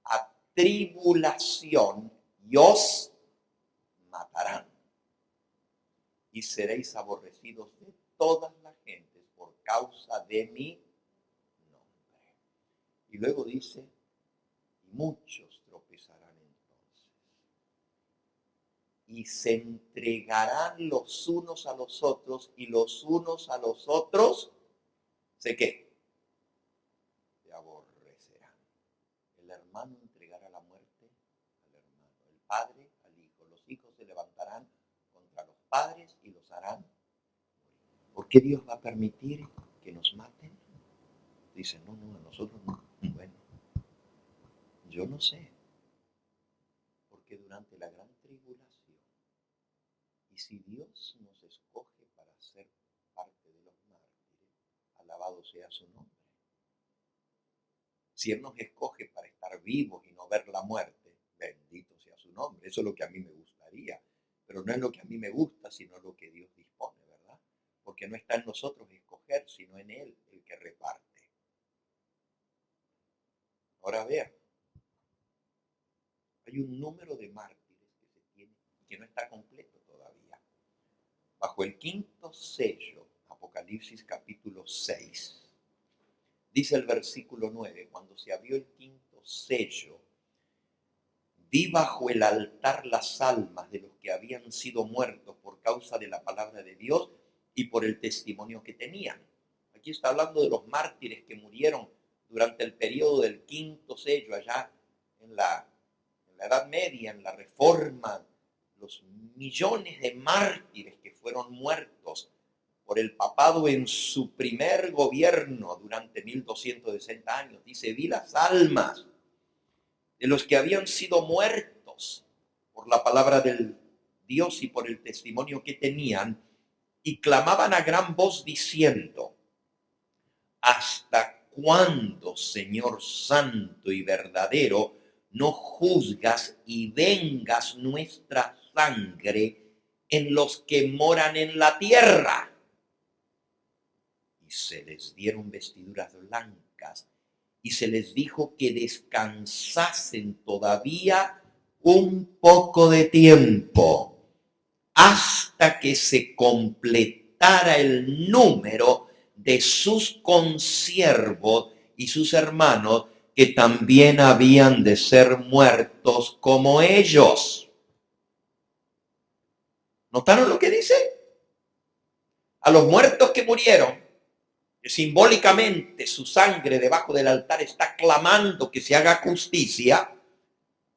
a tribulación y os matarán. Y seréis aborrecidos de todas las gentes por causa de mi nombre. Y luego dice, y muchos tropezarán entonces. Y se entregarán los unos a los otros, y los unos a los otros, ¿sé qué? Se aborrecerán. El hermano entregará la muerte al hermano, el padre al hijo. Los hijos se levantarán contra los padres y los harán morir. ¿Por qué Dios va a permitir que nos maten? Dice, no, a nosotros no. Bueno, yo no sé. Porque durante la gran tribulación, y si Dios nos escoge para ser parte de los mártires, alabado sea su nombre. Si Él nos escoge para estar vivos y no ver la muerte, bendito sea su nombre. Eso es lo que a mí me gustaría. Pero no es lo que a mí me gusta, sino lo que Dios dispone, ¿verdad? Porque no está en nosotros escoger, sino en Él el que reparte. Ahora vean, hay un número de mártires que se tiene y que no está completo todavía. Bajo el quinto sello, Apocalipsis capítulo 6, dice el versículo 9, cuando se abrió el quinto sello, vi bajo el altar las almas de los que habían sido muertos por causa de la palabra de Dios y por el testimonio que tenían. Aquí está hablando de los mártires que murieron durante el periodo del quinto sello, allá en la Edad Media, en la Reforma, los millones de mártires que fueron muertos por el papado en su primer gobierno durante 1260 años. Dice, vi las almas de los que habían sido muertos por la palabra del Dios y por el testimonio que tenían, y clamaban a gran voz diciendo, ¿hasta cuándo, Señor santo y verdadero, no juzgas y vengas nuestra sangre en los que moran en la tierra? Y se les dieron vestiduras blancas y se les dijo que descansasen todavía un poco de tiempo hasta que se completara el número de sus consiervos y sus hermanos que también habían de ser muertos como ellos. ¿Notaron lo que dice? A los muertos que murieron, que simbólicamente su sangre debajo del altar está clamando que se haga justicia,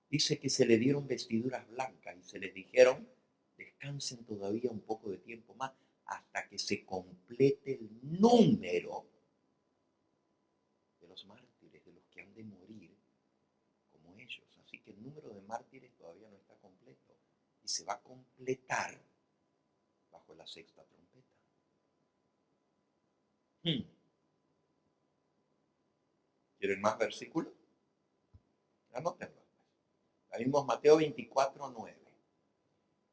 dice que se le dieron vestiduras blancas y se les dijeron, descansen todavía un poco de tiempo más hasta que se complete el número de los mártires, de los que han de morir como ellos. Así que el número de mártires todavía no está completo y se va a completar bajo la sexta trompeta. ¿Quieren más versículos? Anótenlo. Ya vimos Mateo 24, 9.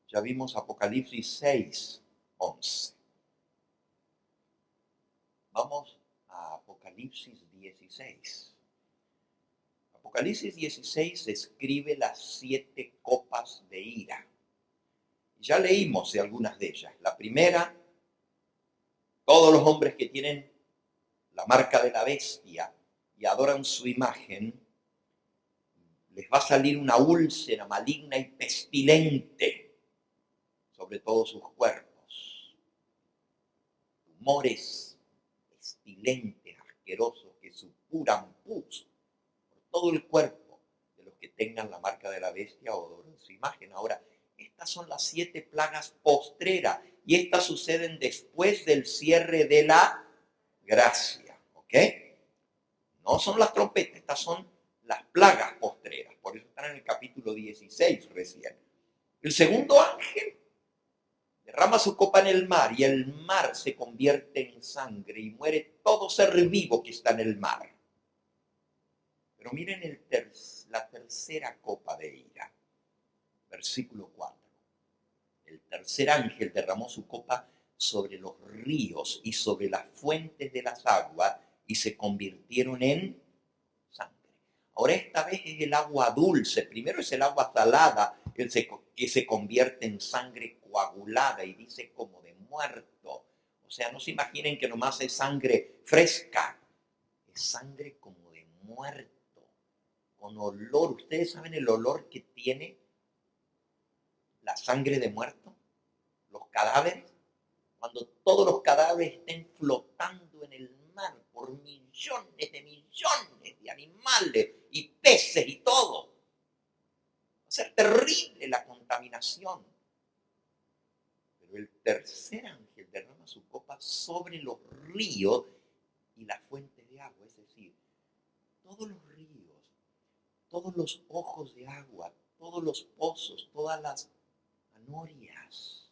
Ya vimos Apocalipsis 6, 11. Vamos a Apocalipsis 16. Apocalipsis 16 describe las 7 copas de ira. Ya leímos de algunas de ellas. La primera, todos los hombres que tienen la marca de la bestia y adoran su imagen, les va a salir una úlcera maligna y pestilente sobre todos sus cuerpos. Tumores pestilentes, asquerosos, que supuran pus por todo el cuerpo de los que tengan la marca de la bestia o adoran su imagen. Ahora, estas son las 7 plagas postreras y estas suceden después del cierre de la gracia, ¿ok? No son las trompetas, estas son las plagas postreras, por eso están en el capítulo 16 recién. El segundo ángel derrama su copa en el mar y el mar se convierte en sangre y muere todo ser vivo que está en el mar. Pero miren la tercera copa de ira, versículo 4. El tercer ángel derramó su copa sobre los ríos y sobre las fuentes de las aguas y se convirtieron en sangre. Ahora esta vez es el agua dulce. Primero es el agua salada que se convierte en sangre coagulada y dice como de muerto. O sea, no se imaginen que nomás es sangre fresca. Es sangre como de muerto, con olor. ¿Ustedes saben el olor que tiene la sangre de muerto? Los cadáveres. Cuando todos los cadáveres estén flotando en el mar por millones de animales y peces y todo. Va a ser terrible la contaminación. Pero el tercer ángel derrama su copa sobre los ríos y las fuentes de agua. Es decir, todos los ríos, todos los ojos de agua, todos los pozos, todas las anorias,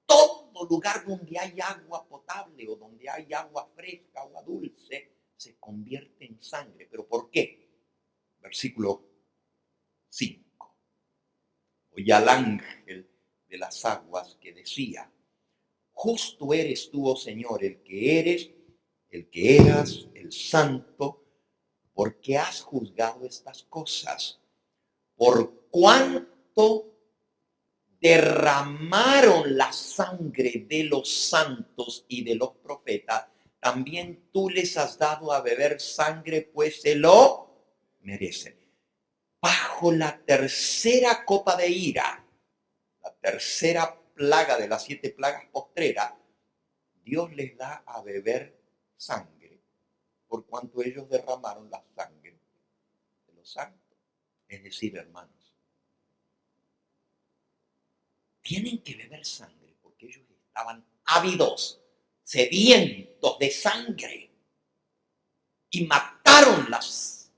todo lugar donde hay agua potable o donde hay agua fresca, agua dulce, se convierte en sangre. ¿Pero por qué? Versículo 5. Oí al ángel de las aguas que decía: justo eres tú, oh Señor, el que eras, el santo, porque has juzgado estas cosas. Por cuanto derramaron la sangre de los santos y de los profetas, también tú les has dado a beber sangre, pues se lo merecen. Bajo la tercera copa de ira, la tercera plaga de las 7 plagas postreras, Dios les da a beber sangre, por cuanto ellos derramaron la sangre de los santos. Es decir, hermanos, tienen que beber sangre porque ellos estaban ávidos, sedientos de sangre, y mataron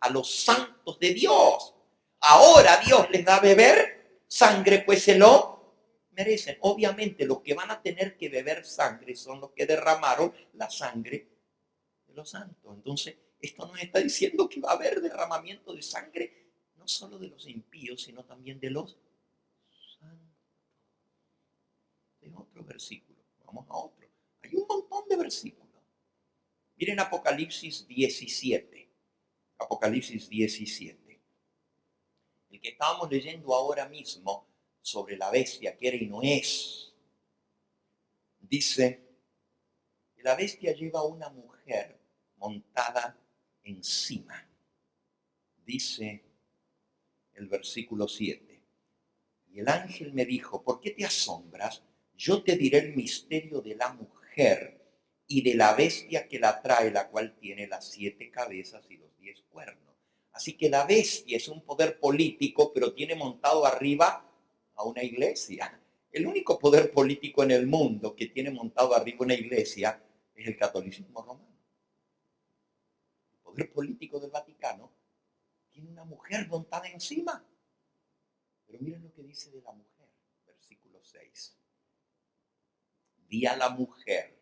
a los santos de Dios. Ahora Dios les da a beber sangre, pues se lo merecen. Obviamente los que van a tener que beber sangre son los que derramaron la sangre de los santos. Entonces, esto nos está diciendo que va a haber derramamiento de sangre, no solo de los impíos, sino también de los santos. Es otro versículo. Vamos a otro. Hay un montón de versículos. Miren Apocalipsis 17. Apocalipsis 17. El que estábamos leyendo ahora mismo sobre la bestia que era y no es. Dice que la bestia lleva una mujer montada encima. Dice el versículo 7. Y el ángel me dijo: ¿por qué te asombras? Yo te diré el misterio de la mujer y de la bestia que la trae, la cual tiene las 7 cabezas y los 10 cuernos. Así que la bestia es un poder político, pero tiene montado arriba a una iglesia. El único poder político en el mundo que tiene montado arriba una iglesia es el catolicismo romano. El poder político del Vaticano tiene una mujer montada encima. Pero miren lo que dice de la mujer, versículo 6. Vi a la mujer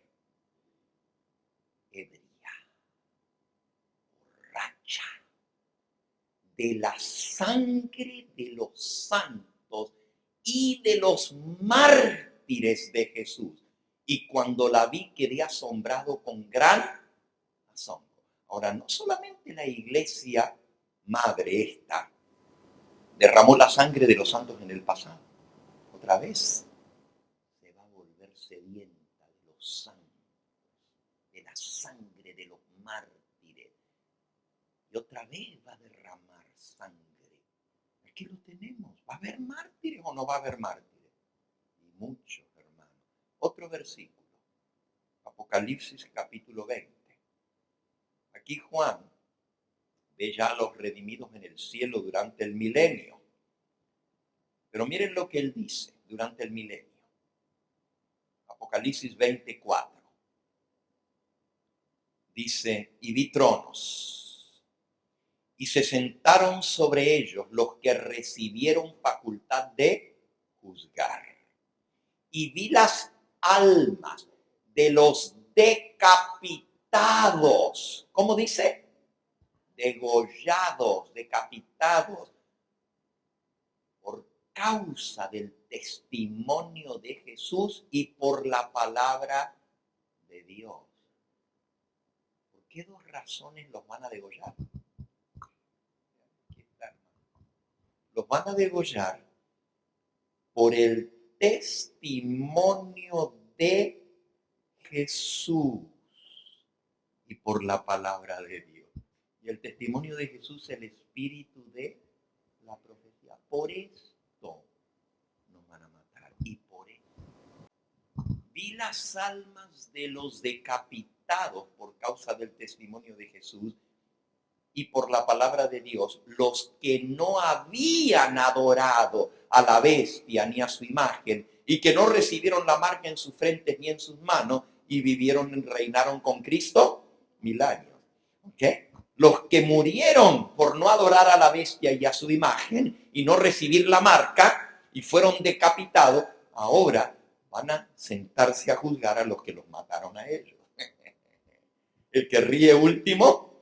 ebria, borracha, de la sangre de los santos y de los mártires de Jesús. Y cuando la vi quedé asombrado con gran asombro. Ahora, no solamente la iglesia madre esta derramó la sangre de los santos en el pasado, otra vez se va a volver sedienta de los santos, de la sangre de los mártires, y otra vez va a derramar sangre. Aquí lo tenemos. ¿Va a haber mártires o no va a haber mártires? Y muchos, hermanos. Otro versículo, Apocalipsis capítulo 20. Aquí Juan ve ya a los redimidos en el cielo durante el milenio. Pero miren lo que él dice durante el milenio. Apocalipsis 24. Dice: y vi tronos, y se sentaron sobre ellos los que recibieron facultad de juzgar. Y vi las almas de los decapitados. ¿Cómo dice? Degollados, decapitados, por causa del testimonio de Jesús y por la palabra de Dios. ¿Por qué 2 razones los van a degollar? Los van a degollar por el testimonio de Jesús y por la palabra de Dios. Y el testimonio de Jesús es el espíritu de la profecía. Por esto nos van a matar. Y por esto vi las almas de los decapitados por causa del testimonio de Jesús y por la palabra de Dios, los que no habían adorado a la bestia ni a su imagen, y que no recibieron la marca en sus frentes ni en sus manos, y vivieron y reinaron con Cristo 1000 años. ¿Okay? Los que murieron por no adorar a la bestia y a su imagen, y no recibir la marca, y fueron decapitados, ahora van a sentarse a juzgar a los que los mataron a ellos. El que ríe último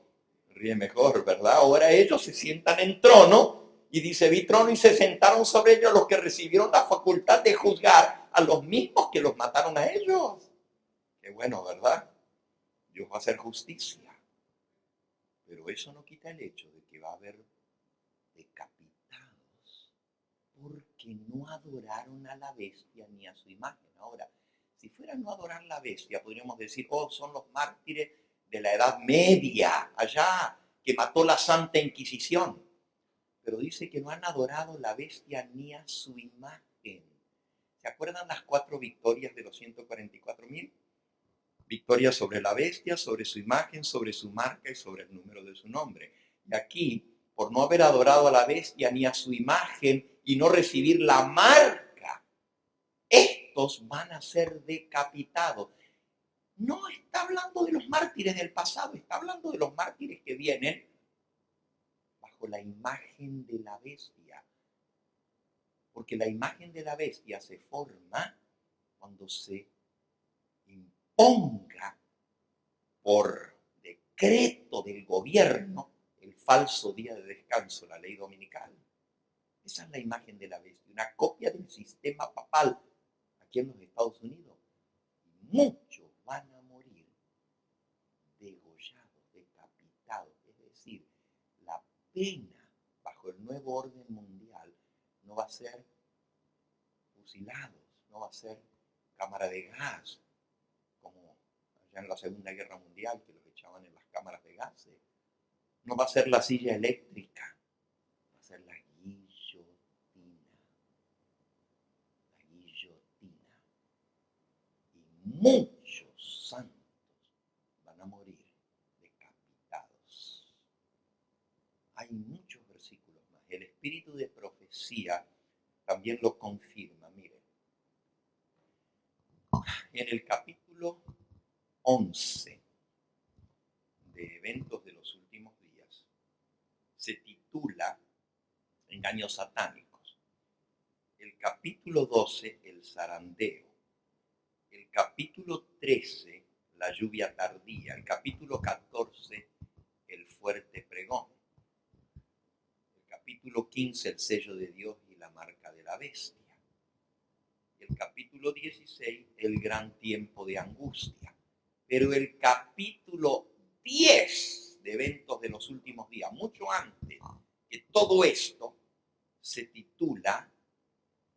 ríe mejor, ¿verdad? Ahora ellos se sientan en trono y dice, vi trono y se sentaron sobre ellos los que recibieron la facultad de juzgar a los mismos que los mataron a ellos. Qué bueno, ¿verdad? Dios va a hacer justicia. Pero eso no quita el hecho de que va a haber decapitados porque no adoraron a la bestia ni a su imagen. Ahora, si fuera no adorar la bestia, podríamos decir, oh, son los mártires de la Edad Media, allá, que mató la Santa Inquisición. Pero dice que no han adorado la bestia ni a su imagen. ¿Se acuerdan las 4 victorias de los 144.000? Victoria sobre la bestia, sobre su imagen, sobre su marca y sobre el número de su nombre. Y aquí, por no haber adorado a la bestia ni a su imagen y no recibir la marca, estos van a ser decapitados. No está hablando de los mártires del pasado, está hablando de los mártires que vienen bajo la imagen de la bestia. Porque la imagen de la bestia se forma cuando se imponga por decreto del gobierno el falso día de descanso, la ley dominical. Esa es la imagen de la bestia, una copia del sistema papal aquí en los Estados Unidos. Muchos van a morir degollados, decapitados, es decir, la pena bajo el nuevo orden mundial no va a ser fusilados, no va a ser cámara de gas, como allá en la Segunda Guerra Mundial, que los echaban en las cámaras de gases. No va a ser la silla eléctrica, va a ser la guillotina. La guillotina. Y muchos santos van a morir decapitados. Hay muchos versículos más. El espíritu de profecía también lo confirma. Miren, en el capítulo 11 de Eventos de los Últimos Días se titula Engaños satánicos. El capítulo 12, el zarandeo. El capítulo 13, la lluvia tardía. El capítulo 14, el fuerte pregón. El capítulo 15, el sello de Dios y la marca de la bestia. El capítulo 16, el gran tiempo de angustia. Pero el capítulo 10 de Eventos de los Últimos Días, mucho antes que todo esto, se titula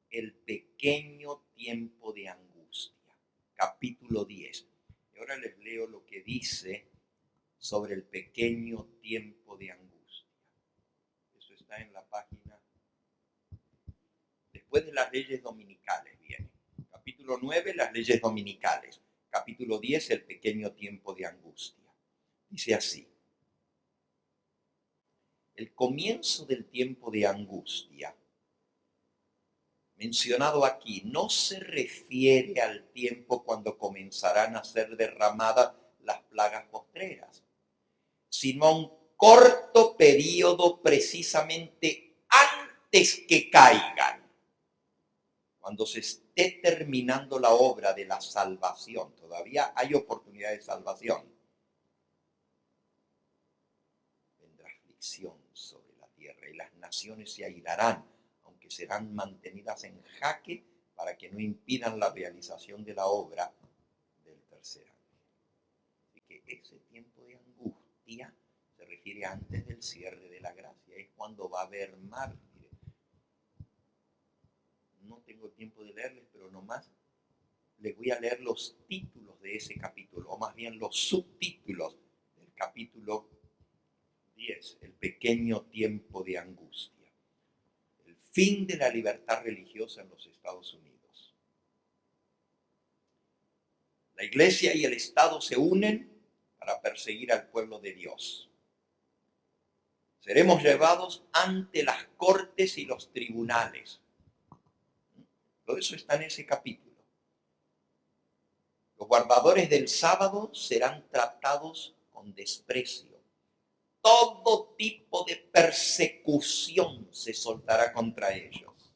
El pequeño tiempo de angustia, capítulo 10. Y ahora les leo lo que dice sobre el pequeño tiempo de angustia. Eso está en la página. Después de las leyes dominicales viene. Capítulo 9, las leyes dominicales. Capítulo 10, el pequeño tiempo de angustia. Dice así. El comienzo del tiempo de angustia mencionado aquí no se refiere al tiempo cuando comenzarán a ser derramadas las plagas postreras, sino a un corto periodo precisamente antes que caigan, cuando se esté terminando la obra de la salvación. Todavía hay oportunidad de salvación. Vendrá aflicción sobre la tierra y las naciones se airarán, aunque serán mantenidas en jaque para que no impidan la realización de la obra del tercer ángel. Así que ese tiempo de angustia se refiere antes del cierre de la gracia, es cuando va a haber mártires. No tengo tiempo de leerles, pero nomás les voy a leer los títulos de ese capítulo, o más bien los subtítulos del capítulo 10, el pequeño tiempo de angustia. El fin de la libertad religiosa en los Estados Unidos. La Iglesia y el Estado se unen para perseguir al pueblo de Dios. Seremos llevados ante las cortes y los tribunales. Todo eso está en ese capítulo. Los guardadores del sábado serán tratados con desprecio. Todo tipo de persecución se soltará contra ellos.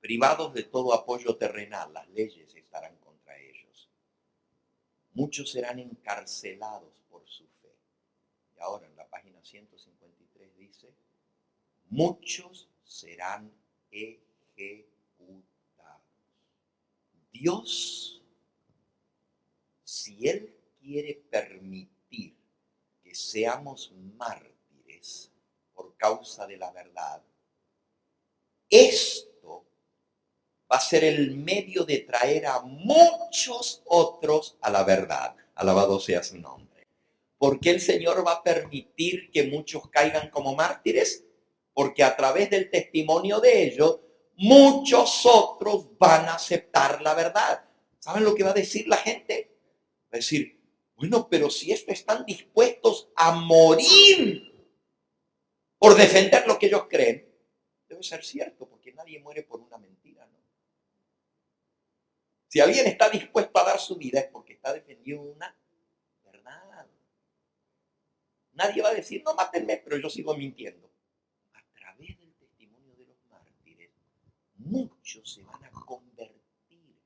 Privados de todo apoyo terrenal, las leyes estarán contra ellos. Muchos serán encarcelados por su fe. Y ahora en la página 153 dice, muchos serán ejecutados. Dios, si Él quiere permitir que seamos mártires por causa de la verdad, esto va a ser el medio de traer a muchos otros a la verdad. Alabado sea su nombre. ¿Por qué el Señor va a permitir que muchos caigan como mártires? Porque a través del testimonio de ellos, muchos otros van a aceptar la verdad. ¿Saben lo que va a decir la gente? Va a decir, bueno, pero si estos están dispuestos a morir por defender lo que ellos creen, debe ser cierto, porque nadie muere por una mentira, ¿no? Si alguien está dispuesto a dar su vida es porque está defendiendo una verdad. Nadie va a decir, no mátenme, pero yo sigo mintiendo. A través del testimonio de los mártires, muchos se van a convertir.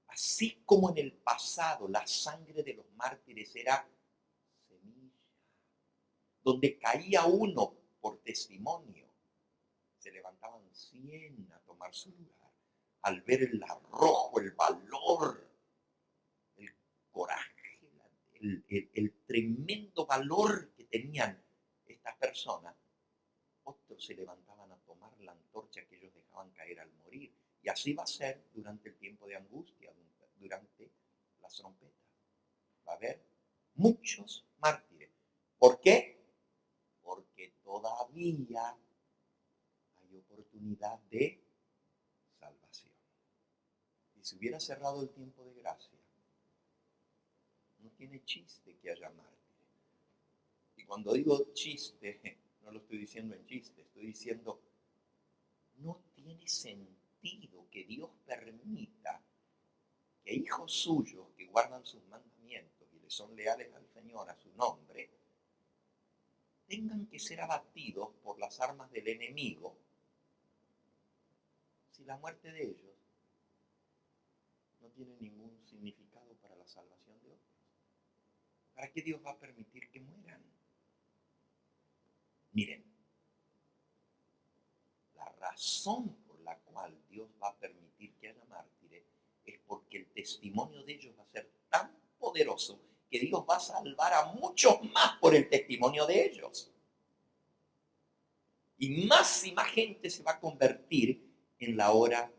Así como en el pasado la sangre de los mártires era semilla, donde caía uno por testimonio, se levantaban 100 a tomar su lugar. Al ver el arrojo, el valor, el coraje, el tremendo valor que tenían estas personas, otros se levantaban a tomar la antorcha que ellos dejaban caer al morir. Y así va a ser durante el tiempo de angustia, durante las trompetas. Va a haber muchos mártires. ¿Por qué? Porque todavía hay oportunidad de salvación. Y si hubiera cerrado el tiempo de gracia, no tiene chiste que haya mártires. Y cuando digo chiste, no lo estoy diciendo en chiste, estoy diciendo, no tiene sentido que Dios permita que hijos suyos que guardan sus mandamientos y le son leales al Señor, a su nombre, tengan que ser abatidos por las armas del enemigo, si la muerte de ellos no tiene ningún significado para la salvación de otros. ¿Para qué Dios va a permitir que mueran? Miren, la razón por la cual Dios va a permitir que haya mártires es porque el testimonio de ellos va a ser tan poderoso que Dios va a salvar a muchos más por el testimonio de ellos. Y más gente se va a convertir en la hora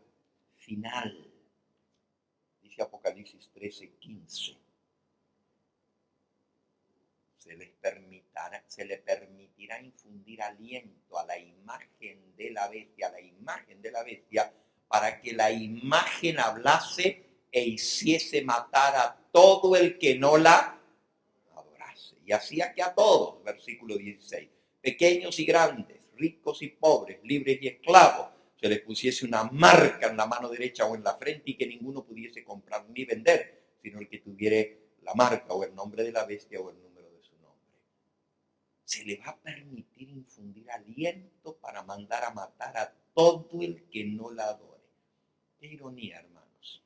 final. Dice Apocalipsis 13:15. Se le permitirá infundir aliento a la imagen de la bestia, para que la imagen hablase e hiciese matar a todo el que no la adorase. Y hacía que a todos, versículo 16, pequeños y grandes, ricos y pobres, libres y esclavos, se les pusiese una marca en la mano derecha o en la frente y que ninguno pudiese comprar ni vender, sino el que tuviera la marca o el nombre de la bestia o el número de su nombre. Se le va a permitir infundir aliento para mandar a matar a todo el que no la adore. Qué ironía, hermanos.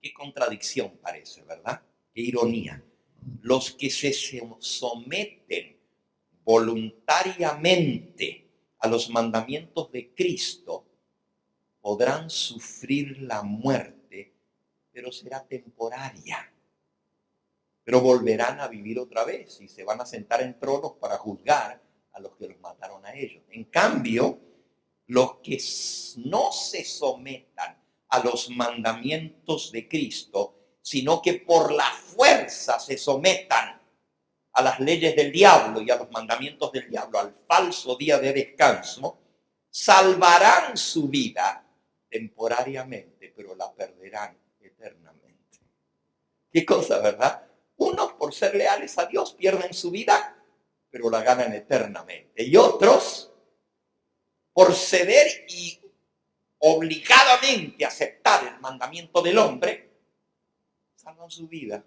Qué contradicción parece, ¿verdad? Qué ironía. Los que se someten voluntariamente a los mandamientos de Cristo podrán sufrir la muerte, pero será temporaria. Pero volverán a vivir otra vez y se van a sentar en tronos para juzgar a los que los mataron a ellos. En cambio, los que no se sometan a los mandamientos de Cristo, sino que por la fuerza se sometan a las leyes del diablo y a los mandamientos del diablo, al falso día de descanso, salvarán su vida temporariamente, pero la perderán eternamente. Qué cosa, ¿verdad? Unos, por ser leales a Dios, pierden su vida, pero la ganan eternamente. Y otros, por ceder y obligadamente aceptar el mandamiento del hombre, salvan su vida.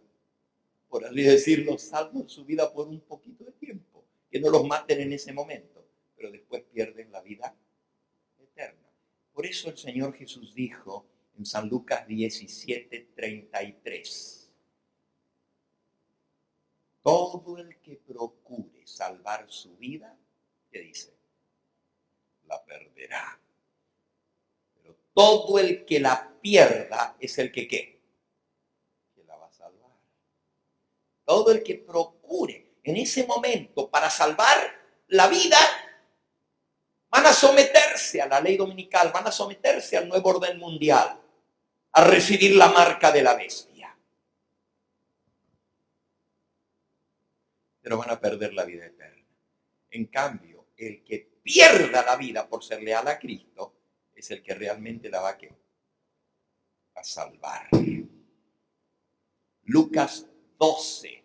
Por así decirlo, salvan su vida por un poquito de tiempo. Que no los maten en ese momento, pero después pierden la vida eterna. Por eso el Señor Jesús dijo en San Lucas 17:33. Todo el que procure salvar su vida, ¿qué dice? La perderá. Pero todo el que la pierda es el que ¿qué? Que la va a salvar. Todo el que procure en ese momento para salvar la vida, van a someterse a la ley dominical, van a someterse al nuevo orden mundial, a recibir la marca de la bestia. Pero van a perder la vida eterna. En cambio, el que pierda la vida por ser leal a Cristo es el que realmente la va a salvar. Lucas 12,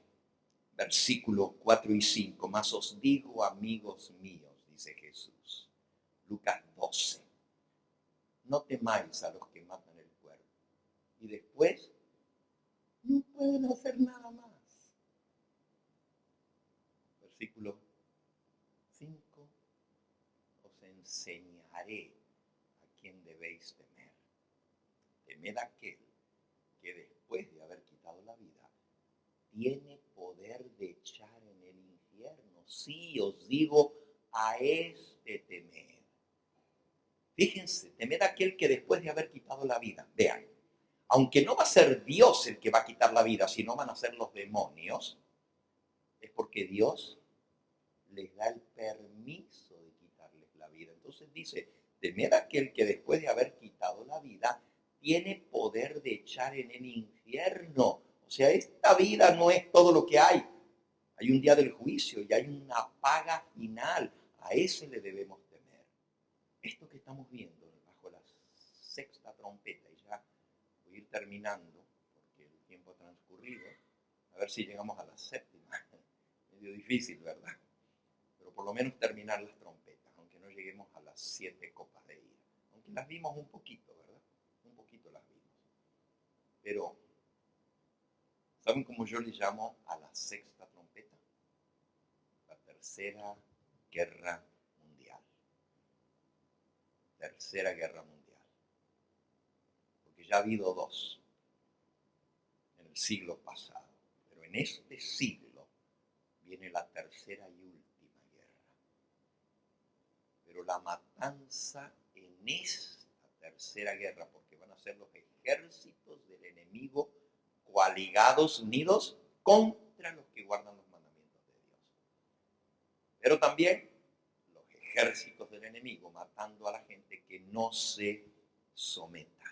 versículos 4 y 5. Mas os digo, amigos míos, dice Jesús. Lucas 12. No temáis a los que matan el cuerpo. Y después no pueden hacer nada más. Versículo 5. Os enseñaré a quién debéis temer. Temed a aquel que después de haber quitado la vida tiene poder de echar en el infierno. Sí, os digo, a este temed. Fíjense, temed a aquel que después de haber quitado la vida, vean, aunque no va a ser Dios el que va a quitar la vida, sino van a ser los demonios, es porque Dios les da el permiso de quitarles la vida. Entonces dice, temed a aquel que después de haber quitado la vida, tiene poder de echar en el infierno. O sea, esta vida no es todo lo que hay. Hay un día del juicio y hay una paga final. A ese le debemos temer. Esto que estamos viendo bajo la sexta trompeta, y ya voy a ir terminando porque el tiempo ha transcurrido, a ver si llegamos a la séptima. Medio difícil, ¿verdad? Pero por lo menos terminar las trompetas, aunque no lleguemos a las 7 copas de ira. Aunque las vimos un poquito, ¿verdad? Un poquito las vimos. Pero, ¿saben cómo yo le llamo a la sexta trompeta? La tercera guerra mundial. Tercera guerra mundial. Porque ya ha habido 2 en el siglo pasado. Pero en este siglo viene la tercera y última guerra. Pero la matanza en esta tercera guerra, porque van a ser los ejércitos del enemigo coaligados, unidos contra los que guardan los mandamientos de Dios. Pero también los ejércitos del enemigo matando a la gente que no se someta.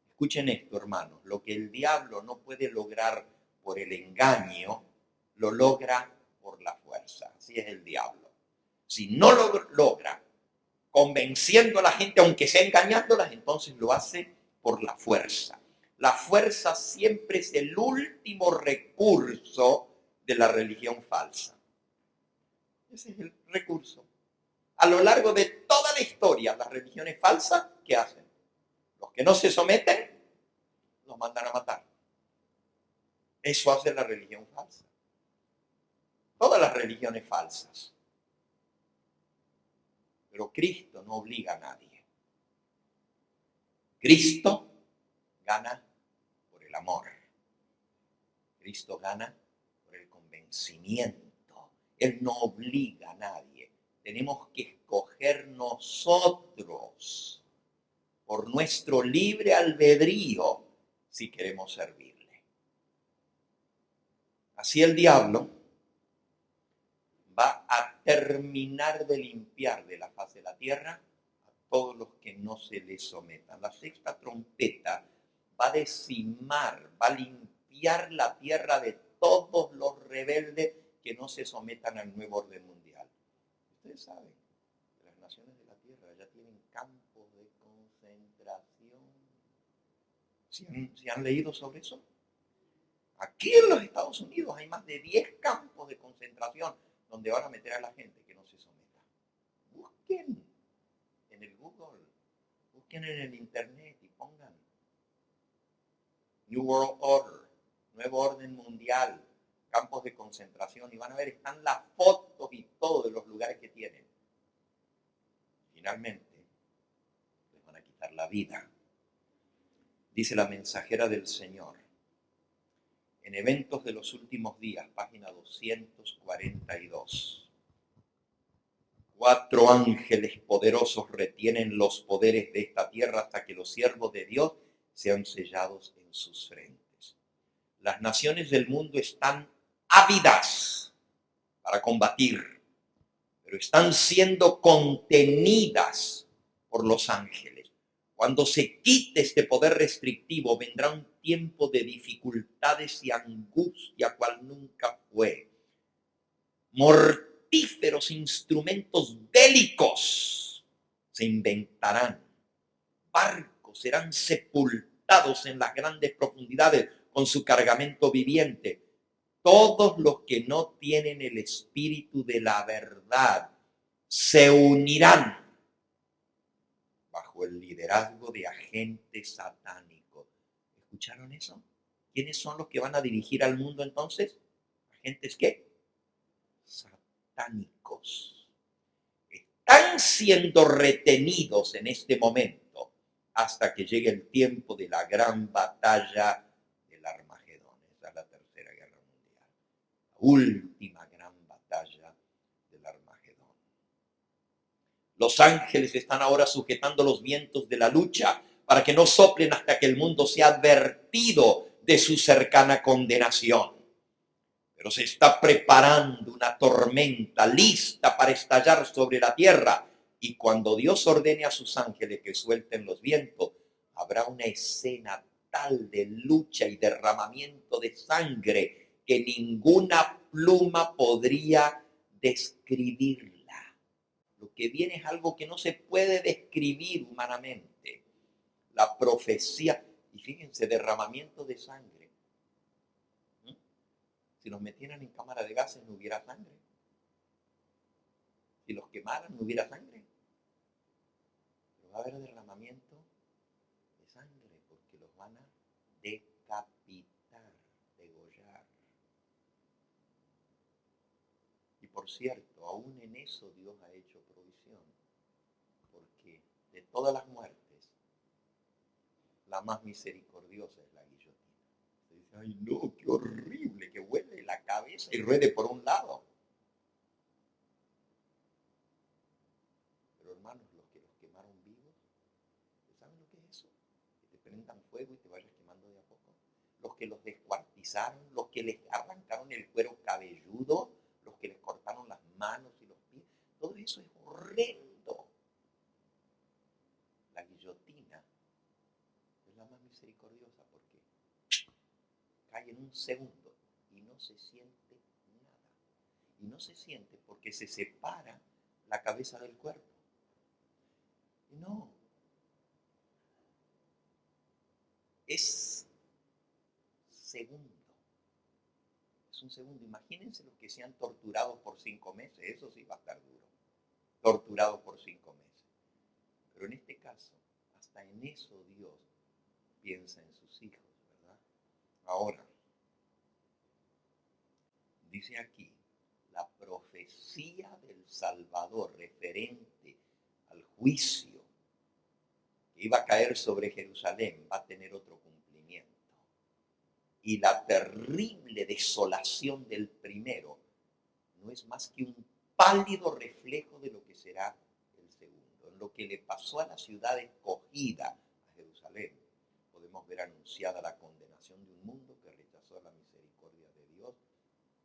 Escuchen esto, hermanos, lo que el diablo no puede lograr por el engaño, lo logra por la fuerza. Así es el diablo. Si no lo logra convenciendo a la gente, aunque sea engañándolas, entonces lo hace por la fuerza. La fuerza siempre es el último recurso de la religión falsa. Ese es el recurso. A lo largo de toda la historia, las religiones falsas, ¿qué hacen? Los que no se someten, los mandan a matar. Eso hace la religión falsa. Todas las religiones falsas. Pero Cristo no obliga a nadie. Cristo gana por el amor. Cristo gana por el convencimiento. Él no obliga a nadie. Tenemos que escoger nosotros por nuestro libre albedrío si queremos servirle. Así el diablo va a terminar de limpiar de la faz de la tierra a todos los que no se le sometan. La sexta trompeta va a decimar, va a limpiar la tierra de todos los rebeldes que no se sometan al nuevo orden mundial. Ustedes saben que las naciones de la tierra ya tienen campos de concentración. ¿Se han leído sobre eso? Aquí en los Estados Unidos hay más de 10 campos de concentración donde van a meter a la gente que no se someta. Busquen en el Google, busquen en el Internet y pongan New World Order, Nuevo Orden Mundial, campos de concentración, y van a ver, están las fotos y todo de los lugares que tienen. Finalmente, les van a quitar la vida. Dice la mensajera del Señor, en Eventos de los Últimos Días, página 242. 4 ángeles poderosos retienen los poderes de esta tierra hasta que los siervos de Dios sean sellados en sus frentes. Las naciones del mundo están ávidas para combatir, pero están siendo contenidas por los ángeles. Cuando se quite este poder restrictivo, vendrá un tiempo de dificultades y angustia cual nunca fue. Mortíferos instrumentos bélicos se inventarán. Barcos serán sepultados en las grandes profundidades con su cargamento viviente. Todos los que no tienen el espíritu de la verdad se unirán bajo el liderazgo de agentes satánicos. ¿Escucharon eso? ¿Quiénes son los que van a dirigir al mundo entonces? ¿Agentes qué? Satánicos. Están siendo retenidos en este momento hasta que llegue el tiempo de la gran batalla del Armagedón. Esa es la Tercera Guerra Mundial. La última gran batalla del Armagedón. Los ángeles están ahora sujetando los vientos de la lucha para que no soplen hasta que el mundo sea advertido de su cercana condenación. Pero se está preparando una tormenta lista para estallar sobre la tierra. Y cuando Dios ordene a sus ángeles que suelten los vientos, habrá una escena tal de lucha y derramamiento de sangre que ninguna pluma podría describirla. Lo que viene es algo que no se puede describir humanamente. La profecía, y fíjense, derramamiento de sangre. Si los metieran en cámara de gases no hubiera sangre. Si los quemaran no hubiera sangre. Pero va a haber derramamiento de sangre porque los van a decapitar, degollar. Y por cierto, aún en eso Dios ha hecho provisión. Porque de todas las muertes, la más misericordiosa es la guillotina. Se dice, ay no, qué horrible, que huele la cabeza y ruede por un lado. Pero hermanos, los que los quemaron vivos, ¿saben lo que es eso? Que te prendan fuego y te vayas quemando de a poco. Los que los descuartizaron, los que les arrancaron el cuero cabelludo, los que les cortaron las manos y los pies, todo eso es horrendo. La guillotina es la más misericordiosa porque cae en un segundo y no se siente nada. Y no se siente porque se separa la cabeza del cuerpo. Y no. Es segundo. Es un segundo. Imagínense los que sean torturados por 5 meses. Eso sí va a estar duro. Torturados por 5 meses. Pero en este caso, hasta en eso Dios piensa en sus hijos, ¿verdad? Ahora, dice aquí, la profecía del Salvador referente al juicio que iba a caer sobre Jerusalén va a tener otro cumplimiento. Y la terrible desolación del primero no es más que un pálido reflejo de lo que será el segundo. En lo que le pasó a la ciudad escogida, a Jerusalén, podemos ver anunciada la condenación de un mundo que rechazó la misericordia de Dios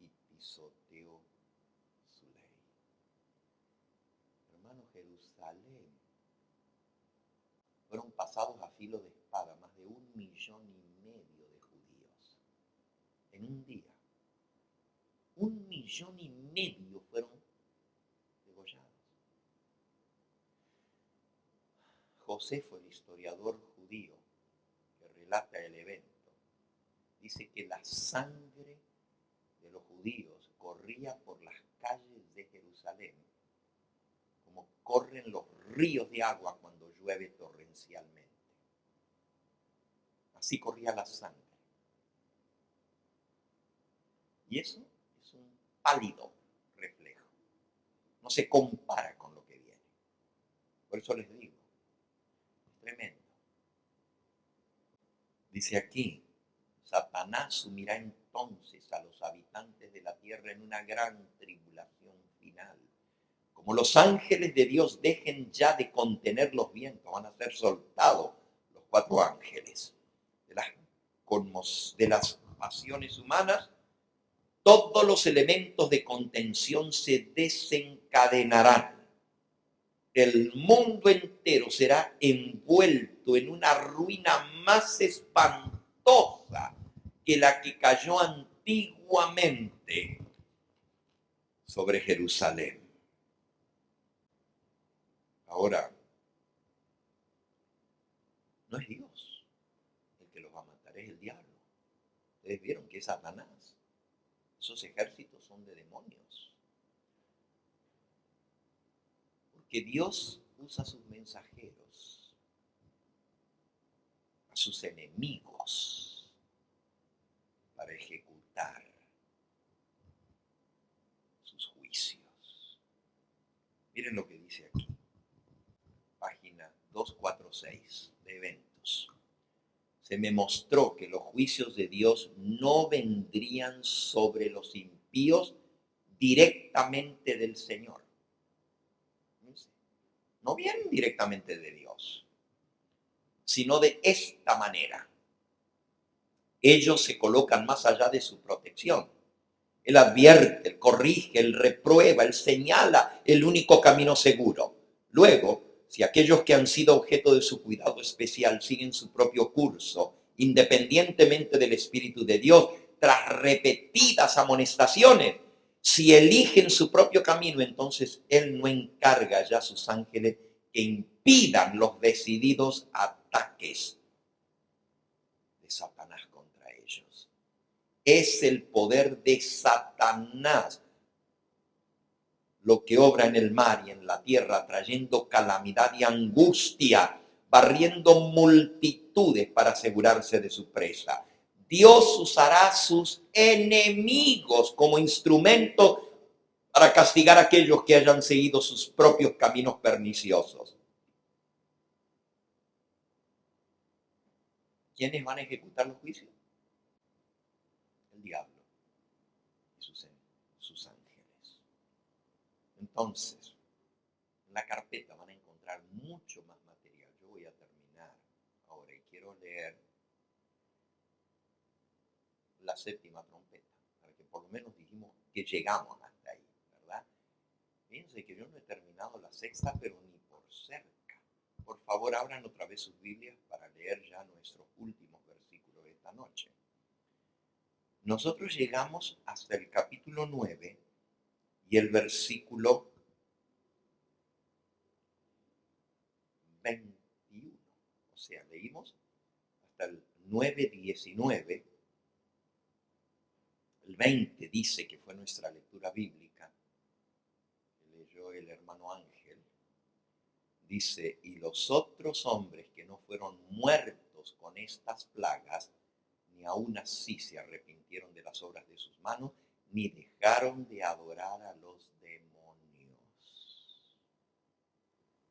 y pisoteó su ley. Hermano, Jerusalén fueron pasados a filo de espada más de 1,5 millones de judíos en un día. 1,5 millones fueron degollados. Josefo, el historiador judío que relata el evento, dice que la sangre de los judíos corría por las calles de Jerusalén como corren los ríos de agua cuando llueve torrencialmente. Así corría la sangre. Y eso es un pálido reflejo. No se compara con lo que viene. Por eso les digo, es tremendo. Dice aquí, Satanás sumirá entonces a los habitantes de la tierra en una gran tribulación final. Como los ángeles de Dios dejen ya de contener los vientos, van a ser soltados los 4 ángeles de las pasiones humanas. Todos los elementos de contención se desencadenarán. El mundo entero será envuelto en una ruina más espantosa que la que cayó antiguamente sobre Jerusalén. Ahora, no es Dios el que los va a matar, es el diablo. Ustedes vieron que es Satanás. Esos ejércitos son de demonios. Porque Dios usa a sus mensajeros, a sus enemigos, para ejecutar sus juicios. Miren lo que dice aquí, página 246 de Eventos. Se me mostró que los juicios de Dios no vendrían sobre los impíos directamente del Señor. No vienen directamente de Dios, sino de esta manera. Ellos se colocan más allá de su protección. Él advierte, él corrige, él reprueba, él señala el único camino seguro. Luego, si aquellos que han sido objeto de su cuidado especial siguen su propio curso, independientemente del Espíritu de Dios, tras repetidas amonestaciones, si eligen su propio camino, entonces Él no encarga ya a sus ángeles que impidan los decididos ataques de Satanás contra ellos. Es el poder de Satanás lo que obra en el mar y en la tierra, trayendo calamidad y angustia, barriendo multitudes para asegurarse de su presa. Dios usará a sus enemigos como instrumento para castigar a aquellos que hayan seguido sus propios caminos perniciosos. ¿Quiénes van a ejecutar los juicios? El diablo y sus ángeles. Entonces, en la carpeta van a encontrar mucho más material. Yo voy a terminar ahora y quiero leer la 7ª trompeta, para que por lo menos dijimos que llegamos hasta ahí, ¿verdad? Fíjense que yo no he terminado la 6ª, pero ni por cerca. Por favor, abran otra vez sus Biblias para leer ya nuestros últimos versículos de esta noche. Nosotros llegamos hasta el capítulo 9 y el versículo 21. O sea, leímos hasta el 9:19. El 20 dice que fue nuestra lectura bíblica, que leyó el hermano Ángel. Dice, y los otros hombres que no fueron muertos con estas plagas, ni aún así se arrepintieron de las obras de sus manos, ni dejaron de adorar a los demonios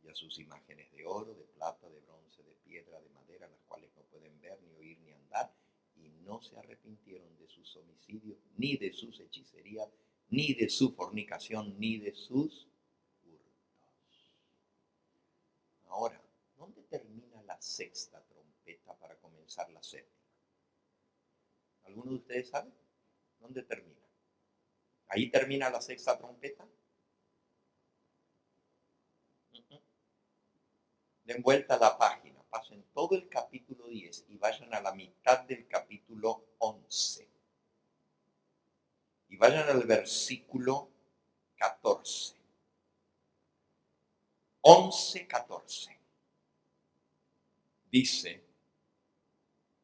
y a sus imágenes de oro, de plata, de bronce, de piedra, de madera, las cuales no pueden ver, ni oír, ni andar, y no se arrepintieron de sus homicidios, ni de sus hechicerías, ni de su fornicación, ni de sus hurtos. Ahora, ¿dónde termina la 6ª trompeta para comenzar la 7ª? ¿Alguno de ustedes sabe? ¿Dónde termina? ¿Ahí termina la 6ª trompeta? Den vuelta a la página, pasen todo el capítulo 10 y vayan a la mitad del capítulo 11. Y vayan al versículo 14. 11:14. Dice,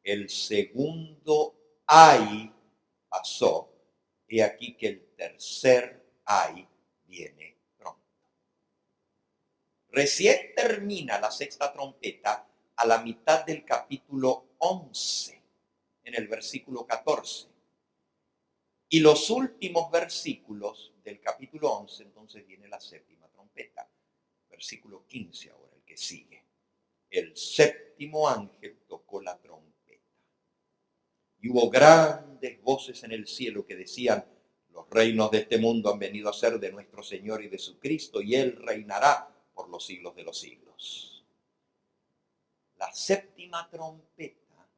el segundo ay pasó, y aquí que el tercer ay viene pronto. Recién termina la 6ª trompeta a la mitad del capítulo 11, en el versículo 14. Y los últimos versículos del capítulo 11, entonces viene la 7ª trompeta. Versículo 15 ahora, el que sigue. El 7º ángel tocó la trompeta. Y hubo grandes voces en el cielo que decían, los reinos de este mundo han venido a ser de nuestro Señor y de su Cristo, y Él reinará por los siglos de los siglos. La séptima trompeta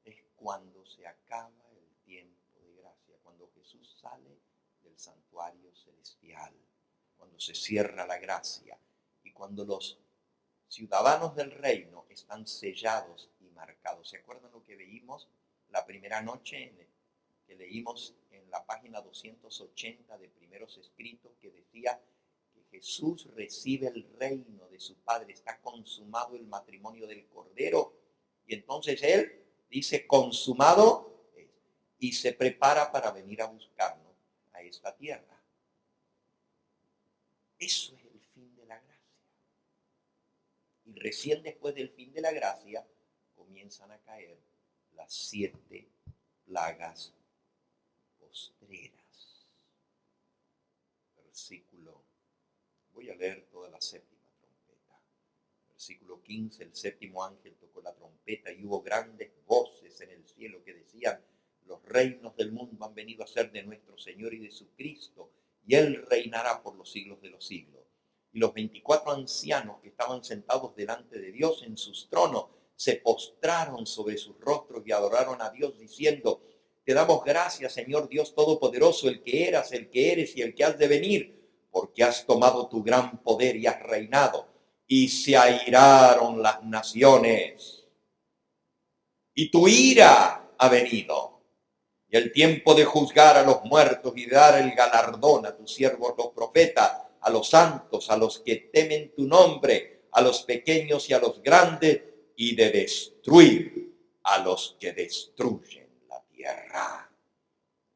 es cuando se acaba el tiempo de gracia, cuando Jesús sale del santuario celestial, cuando se cierra la gracia y cuando los ciudadanos del reino están sellados y marcados. ¿Se acuerdan lo que leímos la primera noche que leímos en la página 280 de Primeros Escritos, que decía que Jesús recibe el reino de su Padre, está consumado el matrimonio del Cordero, y entonces Él dice consumado es, y se prepara para venir a buscarnos a esta tierra. Eso es el fin de la gracia. Y recién después del fin de la gracia comienzan a caer las 7 plagas postreras. Versículo, voy a leer toda la séptima trompeta. Versículo 15, el séptimo ángel tocó la trompeta y hubo grandes voces en el cielo que decían, los reinos del mundo han venido a ser de nuestro Señor y de su Cristo, y Él reinará por los siglos de los siglos. Y los 24 ancianos que estaban sentados delante de Dios en sus tronos se postraron sobre sus rostros y adoraron a Dios diciendo, te damos gracias, Señor Dios Todopoderoso, el que eras, el que eres y el que has de venir, porque has tomado tu gran poder y has reinado. Y se airaron las naciones. Y tu ira ha venido. Y el tiempo de juzgar a los muertos y de dar el galardón a tus siervos los profetas, a los santos, a los que temen tu nombre, a los pequeños y a los grandes, y de destruir a los que destruyen la tierra.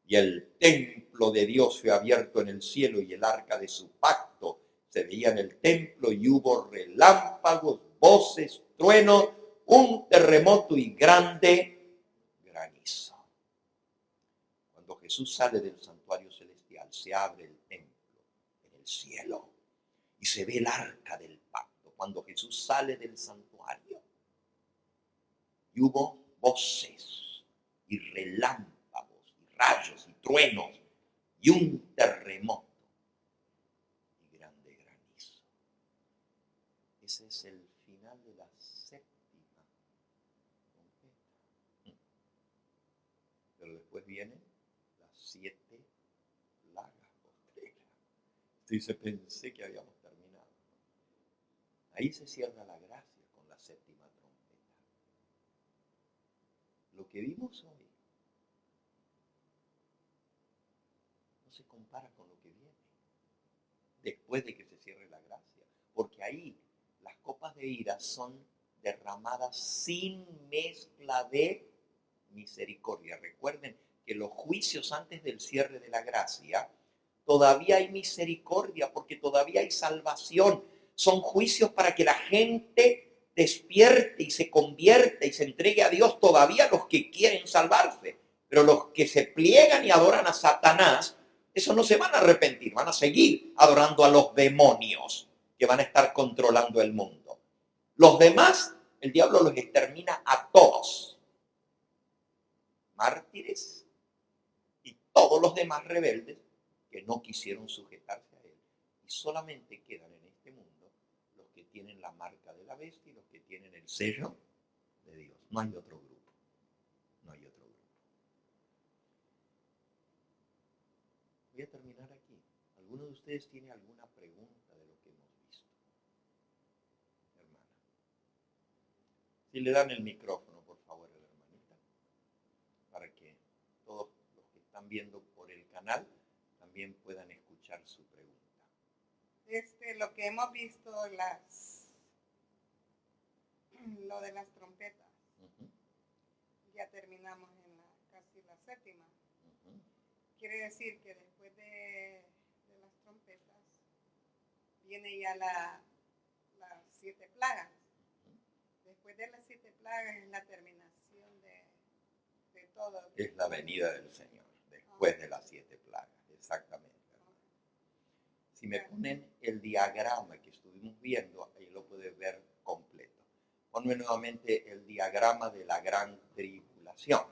Y el templo de Dios fue abierto en el cielo y el arca de su pacto se veía en el templo y hubo relámpagos, voces, truenos, un terremoto y grande granizo. Cuando Jesús sale del santuario celestial, se abre el templo en el cielo y se ve el arca del pacto. Cuando Jesús sale del santuario, y hubo voces y relámpagos y rayos y truenos y un terremoto y grande granizo. Ese es el final de la séptima trompeta. Pero después vienen las 7 plagas postreras. Entonces pensé que habíamos terminado. Ahí se cierra la gracia con la séptima trompeta. Lo que vimos hoy no se compara con lo que viene después de que se cierre la gracia, porque ahí las copas de ira son derramadas sin mezcla de misericordia. Recuerden que los juicios antes del cierre de la gracia, todavía hay misericordia, porque todavía hay salvación. Son juicios para que la gente despierte y se convierte y se entregue a Dios, todavía los que quieren salvarse. Pero los que se pliegan y adoran a Satanás, esos no se van a arrepentir, van a seguir adorando a los demonios que van a estar controlando el mundo. Los demás, el diablo los extermina a todos. Mártires y todos los demás rebeldes que no quisieron sujetarse a él. Y solamente quedan en este mundo los que tienen la marca de la bestia y los que tienen el sello de Dios. No hay otro grupo. No hay otro grupo. Voy a terminar aquí. ¿Alguno de ustedes tiene alguna pregunta de lo que hemos visto? Hermana. Si le dan el micrófono, por favor, a la hermanita, para que todos los que están viendo por el canal también puedan escuchar su pregunta. Lo que hemos visto, lo de las trompetas, ya terminamos en casi la séptima. Quiere decir que después de las trompetas viene ya las 7 plagas. Después de las 7 plagas es la terminación de todo. Es la venida del Señor, después de las 7 plagas, exactamente. Si me ponen el diagrama que estuvimos viendo, ahí lo puedes ver completo. Ponme nuevamente el diagrama de la gran tribulación. grabación.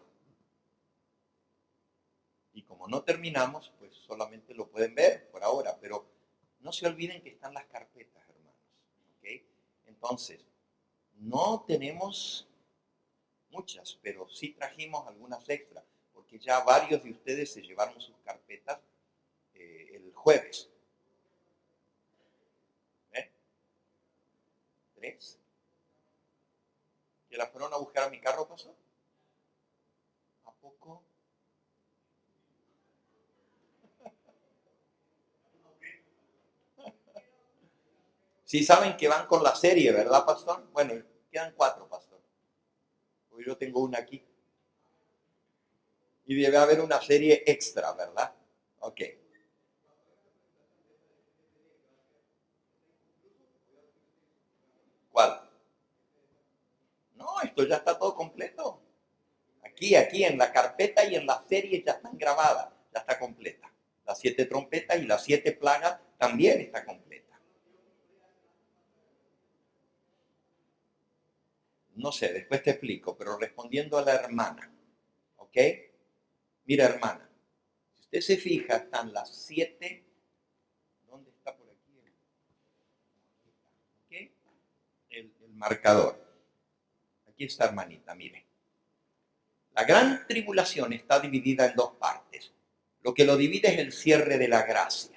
Y como no terminamos, pues solamente lo pueden ver por ahora, pero no se olviden que están las carpetas, hermanos. ¿Okay? Entonces, no tenemos muchas, pero sí trajimos algunas extras, porque ya varios de ustedes se llevaron sus carpetas el jueves. ¿Eh? 3. ¿Que la fueron a buscar a mi carro, pasó? ¿A poco? Sí saben que van con la serie, ¿verdad, pastor? Bueno, quedan 4, pastor. Hoy yo tengo una aquí. Y debe haber una serie extra, ¿verdad? Ok. ¿Cuál? No, esto ya está todo completo. Aquí, en la carpeta y en la serie ya están grabadas, ya está completa. Las 7 trompetas y las 7 plagas también está completa. No sé, después te explico, pero respondiendo a la hermana, ¿ok? Mira, hermana, si usted se fija, están las 7, ¿dónde está por aquí? ¿Okay? El marcador. Aquí está, hermanita, mire. La gran tribulación está dividida en 2 partes. Lo que lo divide es el cierre de la gracia.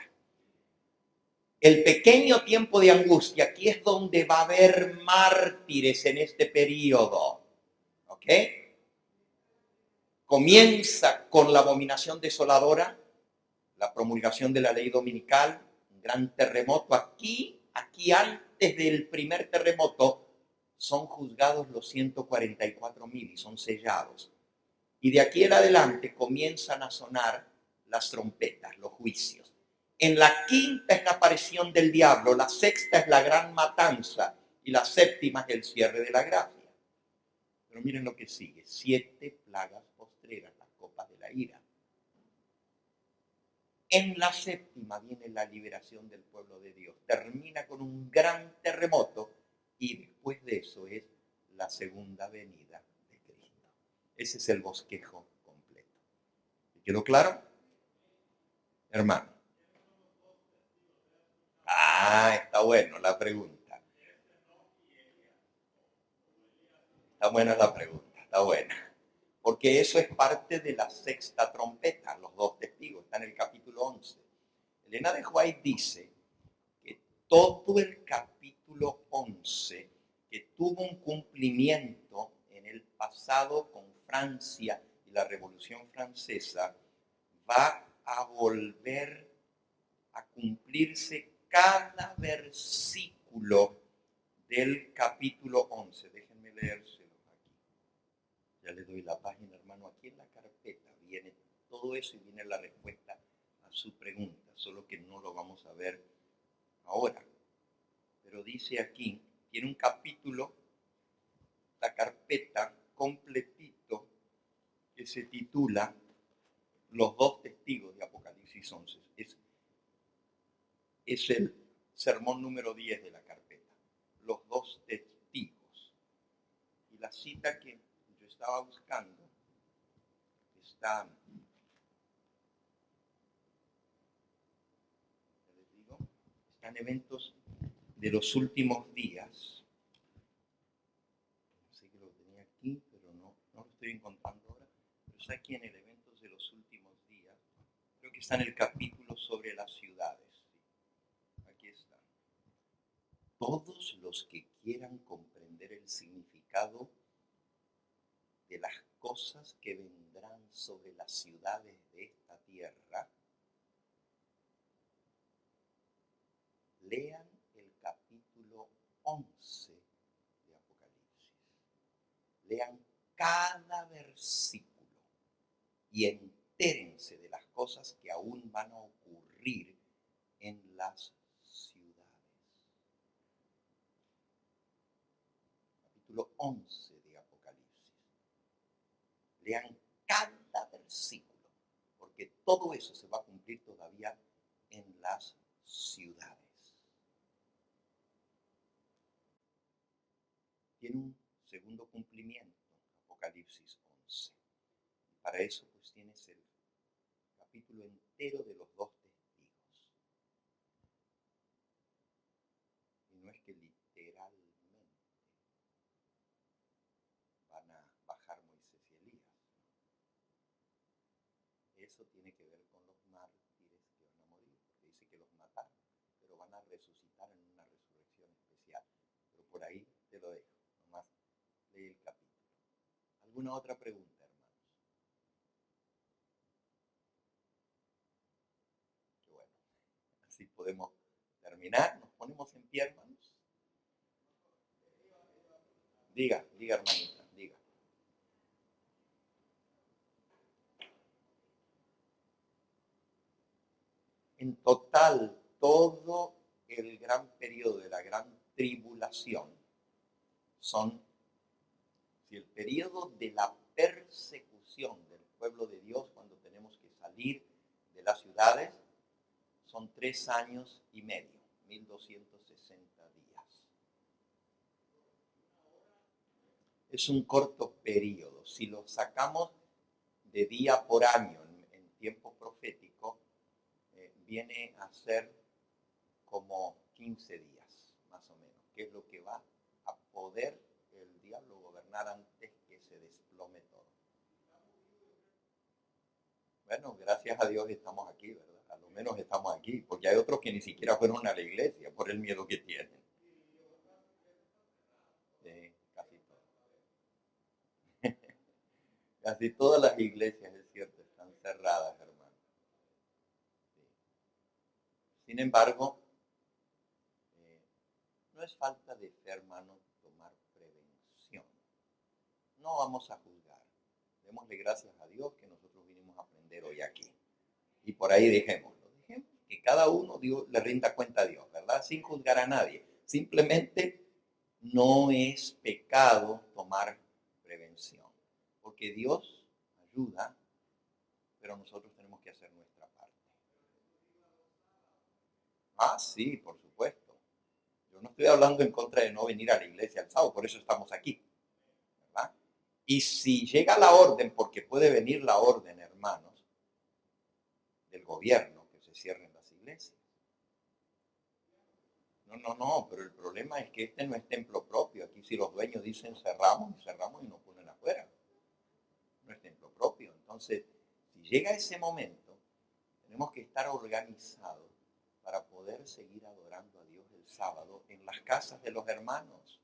El pequeño tiempo de angustia, aquí es donde va a haber mártires en este periodo. ¿Ok? Comienza con la abominación desoladora, la promulgación de la ley dominical, un gran terremoto. Aquí antes del primer terremoto, son juzgados los 144,000 y son sellados. Y de aquí en adelante comienzan a sonar las trompetas, los juicios. En la quinta es la aparición del diablo, la sexta es la gran matanza y la séptima es el cierre de la gracia. Pero miren lo que sigue, 7 plagas postreras, las copas de la ira. En la séptima viene la liberación del pueblo de Dios. Termina con un gran terremoto y después de eso es la segunda venida de Cristo. Ese es el bosquejo completo. ¿Quedó claro? Hermano. Está bueno la pregunta. Está buena la pregunta, está buena. Porque eso es parte de la sexta trompeta, los 2 testigos, está en el capítulo 11. Elena de White dice que todo el capítulo 11, que tuvo un cumplimiento en el pasado con Francia y la Revolución Francesa, va a volver a cumplirse cada versículo del capítulo 11. Déjenme leérselos aquí. Ya les doy la página, hermano. Aquí en la carpeta viene todo eso y viene la respuesta a su pregunta, solo que no lo vamos a ver ahora. Pero dice aquí, tiene un capítulo, la carpeta completito, que se titula Los 2 testigos de Apocalipsis 11. Es el sermón número 10 de la carpeta, los 2 testigos. Y la cita que yo estaba buscando está, les digo, están eventos de los últimos días. Sé que lo tenía aquí, pero no lo estoy encontrando ahora. Pero está aquí en el eventos de los últimos días. Creo que está en el capítulo sobre las ciudades. Aquí está. Todos los que quieran comprender el significado de las cosas que vendrán sobre las ciudades de esta tierra, lean el capítulo 11 de Apocalipsis. Lean cada versículo y entérense de las cosas que aún van a ocurrir en las ciudades. Capítulo 11 de Apocalipsis. Lean cada versículo, porque todo eso se va a cumplir todavía en las ciudades. Tiene un segundo cumplimiento, Apocalipsis 11. para eso pues tienes el capítulo entero de los dos testigos. Y no es que literalmente van a bajar Moisés y Elías. Eso tiene que ver con los mártires que van a morir, porque dice que los mataron, pero van a resucitar en una resurrección especial. Pero por ahí te lo dejo, nomás lee el capítulo. ¿Alguna otra pregunta, hermanos? Qué bueno, así podemos terminar. Nos ponemos en pie, hermanos. Diga, hermanita, diga. En total, todo el gran periodo de la gran tribulación son, si el periodo de la persecución del pueblo de Dios, cuando tenemos que salir de las ciudades, son 3 años y medio, 1260 días. Es un corto periodo. Si lo sacamos de día por año en tiempo profético, viene a ser como 15 días, más o menos, que es lo que va a poder el diablo gobernar antes que se desplome todo. Bueno, gracias a Dios estamos aquí, ¿verdad? A lo menos estamos aquí, porque hay otros que ni siquiera fueron a la iglesia por el miedo que tienen. Casi todas. Casi todas las iglesias, es cierto, están cerradas, hermano. Sí. Sin embargo, no es falta de fe, hermano, tomar prevención. No vamos a juzgar. Démosle gracias a Dios que nosotros vinimos a aprender hoy aquí. Y por ahí dejémoslo. Dejemos que cada uno le rinda cuenta a Dios, ¿verdad? Sin juzgar a nadie. Simplemente no es pecado tomar prevención. Porque Dios ayuda, pero nosotros tenemos que hacer nuestra parte. Ah, sí, por supuesto. Yo no estoy hablando en contra de no venir a la iglesia el sábado, por eso estamos aquí, ¿verdad? Y si llega la orden, porque puede venir la orden, hermanos, del gobierno, que se cierren las iglesias. No, pero el problema es que este no es templo propio. Aquí si los dueños dicen cerramos y nos ponen afuera. No es templo propio. Entonces, si llega ese momento, tenemos que estar organizados para poder seguir adorando a Dios el sábado en las casas de los hermanos.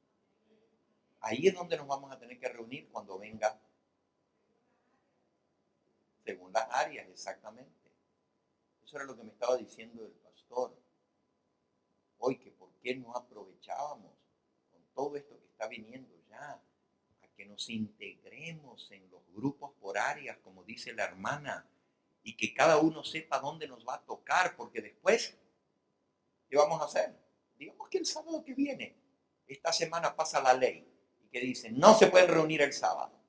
Ahí es donde nos vamos a tener que reunir cuando venga, según las áreas, exactamente. Eso era lo que me estaba diciendo el pastor hoy, que por qué no aprovechábamos con todo esto que está viniendo ya, a que nos integremos en los grupos por áreas, como dice la hermana, y que cada uno sepa dónde nos va a tocar, porque después, ¿qué vamos a hacer? Digamos que el sábado que viene, esta semana pasa la ley, y que dice, no se pueden reunir el sábado.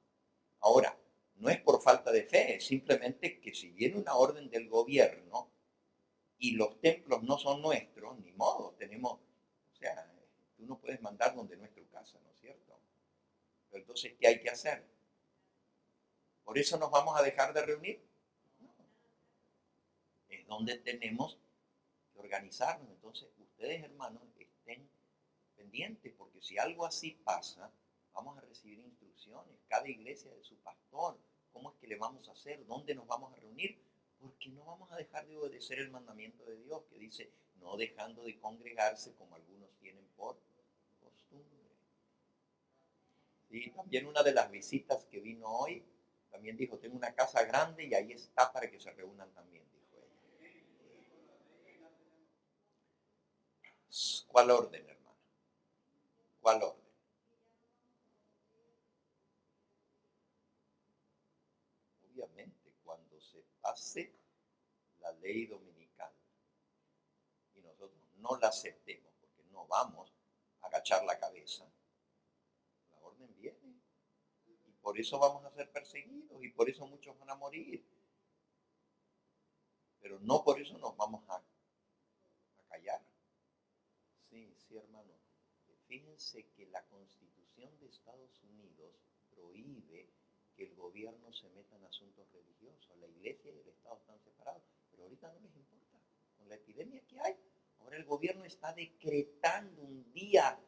Ahora, no es por falta de fe, es simplemente que si viene una orden del gobierno y los templos no son nuestros, ni modo, tenemos, o sea, tú no puedes mandar donde no es tu casa, ¿no es cierto? Pero entonces, ¿qué hay que hacer? ¿Por eso nos vamos a dejar de reunir? No. Es donde tenemos que organizarnos. Entonces, ustedes, hermanos, estén pendientes, porque si algo así pasa, vamos a recibir instrucciones, cada iglesia de su pastor, cómo es que le vamos a hacer, dónde nos vamos a reunir, porque no vamos a dejar de obedecer el mandamiento de Dios, que dice, no dejando de congregarse como algunos tienen por costumbre. Y también una de las visitas que vino hoy, también dijo, tengo una casa grande y ahí está para que se reúnan también, dijo ella. ¿Cuál orden, hermano? ¿Cuál orden? Obviamente, cuando se pase la ley dominical y nosotros no la aceptemos porque no vamos a agachar la cabeza, la orden viene y por eso vamos a ser perseguidos y por eso muchos van a morir, pero no por eso nos vamos a callar. Sí, hermano. Fíjense que la Constitución de Estados Unidos prohíbe que el gobierno se meta en asuntos religiosos. La iglesia y el Estado están separados, pero ahorita no les importa. Con la epidemia que hay, ahora el gobierno está decretando un día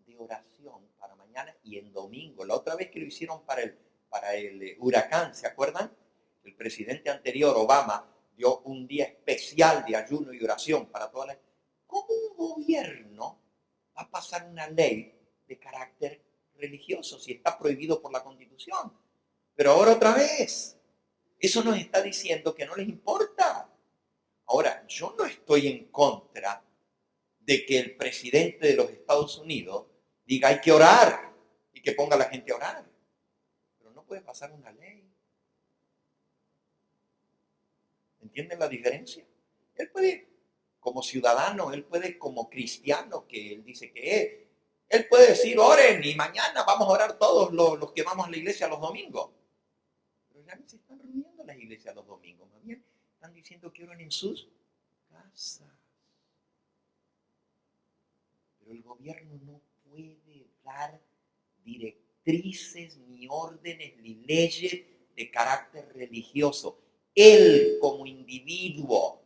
de oración para mañana y en domingo. La otra vez que lo hicieron para el huracán, ¿se acuerdan? El presidente anterior, Obama, dio un día especial de ayuno y oración para toda la... ¿Cómo un gobierno va a pasar una ley de carácter religioso si está prohibido por la Constitución? Pero ahora otra vez, eso nos está diciendo que no les importa. Ahora, yo no estoy en contra de que el presidente de los Estados Unidos diga hay que orar y que ponga a la gente a orar. Pero no puede pasar una ley. ¿Entienden la diferencia? Él puede, como ciudadano, él puede, como cristiano que él dice que es, él puede decir, oren y mañana vamos a orar todos los que vamos a la iglesia los domingos. Pero ya no se están reuniendo las iglesias los domingos, más bien están diciendo que oren en sus casas. Pero el gobierno no puede dar directrices, ni órdenes, ni leyes de carácter religioso. Él como individuo,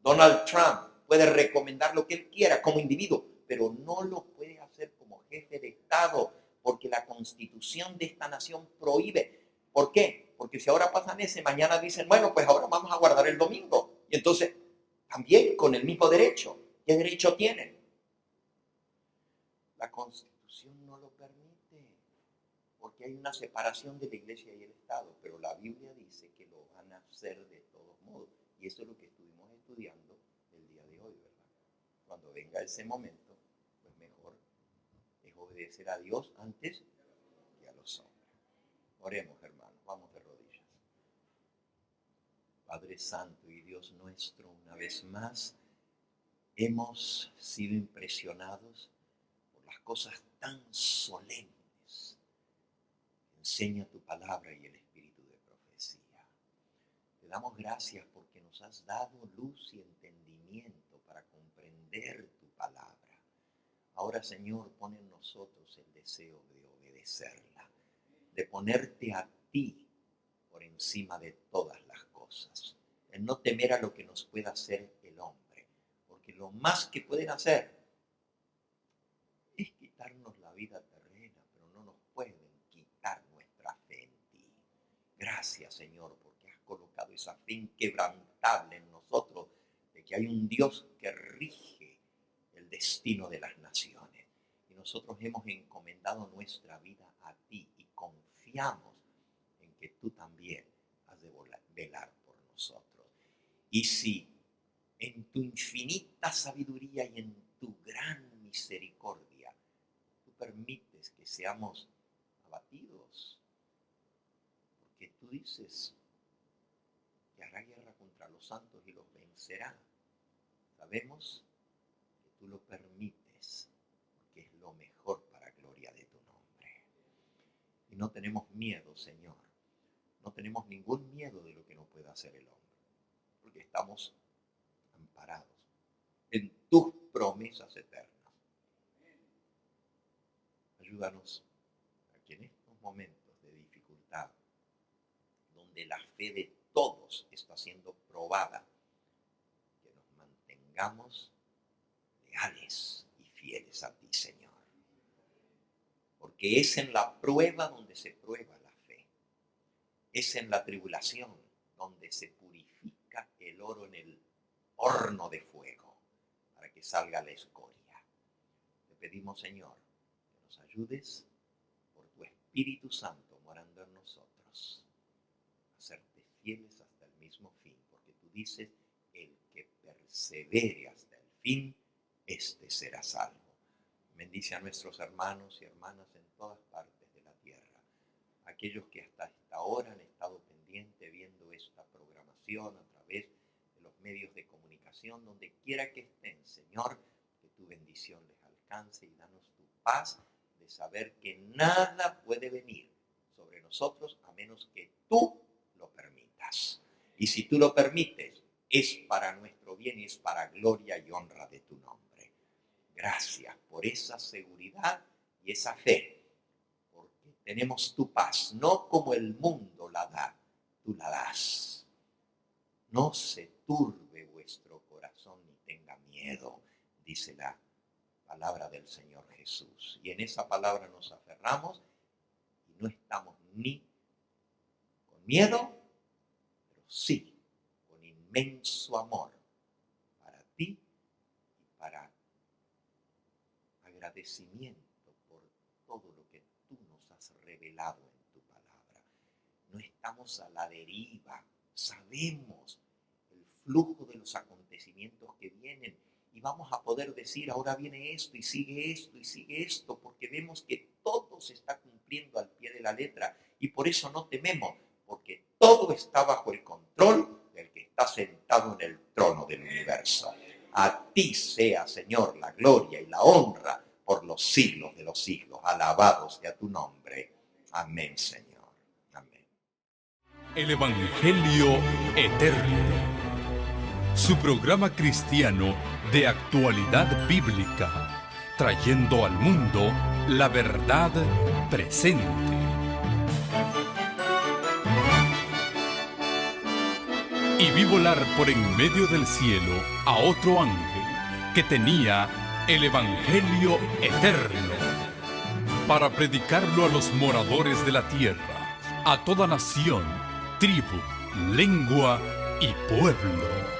Donald Trump, puede recomendar lo que él quiera como individuo, pero no lo puede hacer como jefe de Estado, porque la Constitución de esta nación prohíbe. ¿Por qué? Porque si ahora pasan ese, mañana dicen, bueno, pues ahora vamos a guardar el domingo. Y entonces, también con el mismo derecho. ¿Qué derecho tienen? La Constitución no lo permite, porque hay una separación de la iglesia y el Estado, pero la Biblia dice que lo van a hacer de todos modos. Y eso es lo que estuvimos estudiando el día de hoy, ¿verdad? Cuando venga ese momento, pues mejor es obedecer a Dios antes que a los hombres. Oremos, hermanos, vamos de rodillas. Padre Santo y Dios nuestro, una vez más, hemos sido impresionados por las cosas tan solemnes. Enseña tu palabra y el espíritu de profecía. Te damos gracias porque nos has dado luz y entendimiento para comprender tu palabra. Ahora, Señor, pon en nosotros el deseo de obedecerla, de ponerte a ti por encima de todas las cosas, en no temer a lo que nos pueda hacer el hombre, porque lo más que pueden hacer es quitarnos la vida terrena, pero no nos pueden quitar nuestra fe en ti. Gracias, Señor, porque has colocado esa fe inquebrantable en nosotros, de que hay un Dios que rige el destino de las naciones. Y nosotros hemos encomendado nuestra vida a ti y confiamos en que tú también has de velar por nosotros. Y si en tu infinita sabiduría y en tu gran misericordia tú permites que seamos abatidos, porque tú dices que hará guerra contra los santos y los vencerá, sabemos que tú lo permites porque es lo mejor para gloria de tu nombre. Y no tenemos miedo, Señor. No tenemos ningún miedo de lo que no pueda hacer el hombre, porque estamos amparados en tus promesas eternas. Ayúdanos a que en estos momentos de dificultad, donde la fe de todos está siendo probada, que nos mantengamos leales y fieles a ti, Señor. Porque es en la prueba donde se prueba la fe. Es en la tribulación donde se purifica el oro en el horno de fuego para que salga la escoria. Te pedimos, Señor, que nos ayudes por tu Espíritu Santo morando en nosotros, a serte fieles hasta el mismo fin, porque tú dices, el que persevere hasta el fin, éste será salvo. Bendice a nuestros hermanos y hermanas en todas partes de la tierra, aquellos que hasta esta hora han estado pendientes viendo esta programación a través de los medios de comunicación, donde quiera que estén, Señor, que tu bendición les alcance y danos tu paz de saber que nada puede venir sobre nosotros a menos que tú lo permitas. Y si tú lo permites, es para nuestro bien y es para gloria y honra de tu nombre. Gracias por esa seguridad y esa fe, porque tenemos tu paz, no como el mundo la da, tú la das. No se turbe vuestro corazón ni tenga miedo, dice la palabra del Señor Jesús. Y en esa palabra nos aferramos y no estamos ni con miedo, pero sí con inmenso amor para ti y para agradecimiento por todo lo que tú nos has revelado en tu palabra. No estamos a la deriva, sabemos el flujo de los acontecimientos que vienen y vamos a poder decir, ahora viene esto y sigue esto, porque vemos que todo se está cumpliendo al pie de la letra y por eso no tememos, porque todo está bajo el control del que está sentado en el trono del universo. A ti sea, Señor, la gloria y la honra por los siglos de los siglos. Alabado sea tu nombre. Amén, Señor. Amén. El Evangelio Eterno. Su programa cristiano de actualidad bíblica, trayendo al mundo la verdad presente. Y vi volar por en medio del cielo a otro ángel que tenía el Evangelio eterno para predicarlo a los moradores de la tierra, a toda nación, tribu, lengua y pueblo.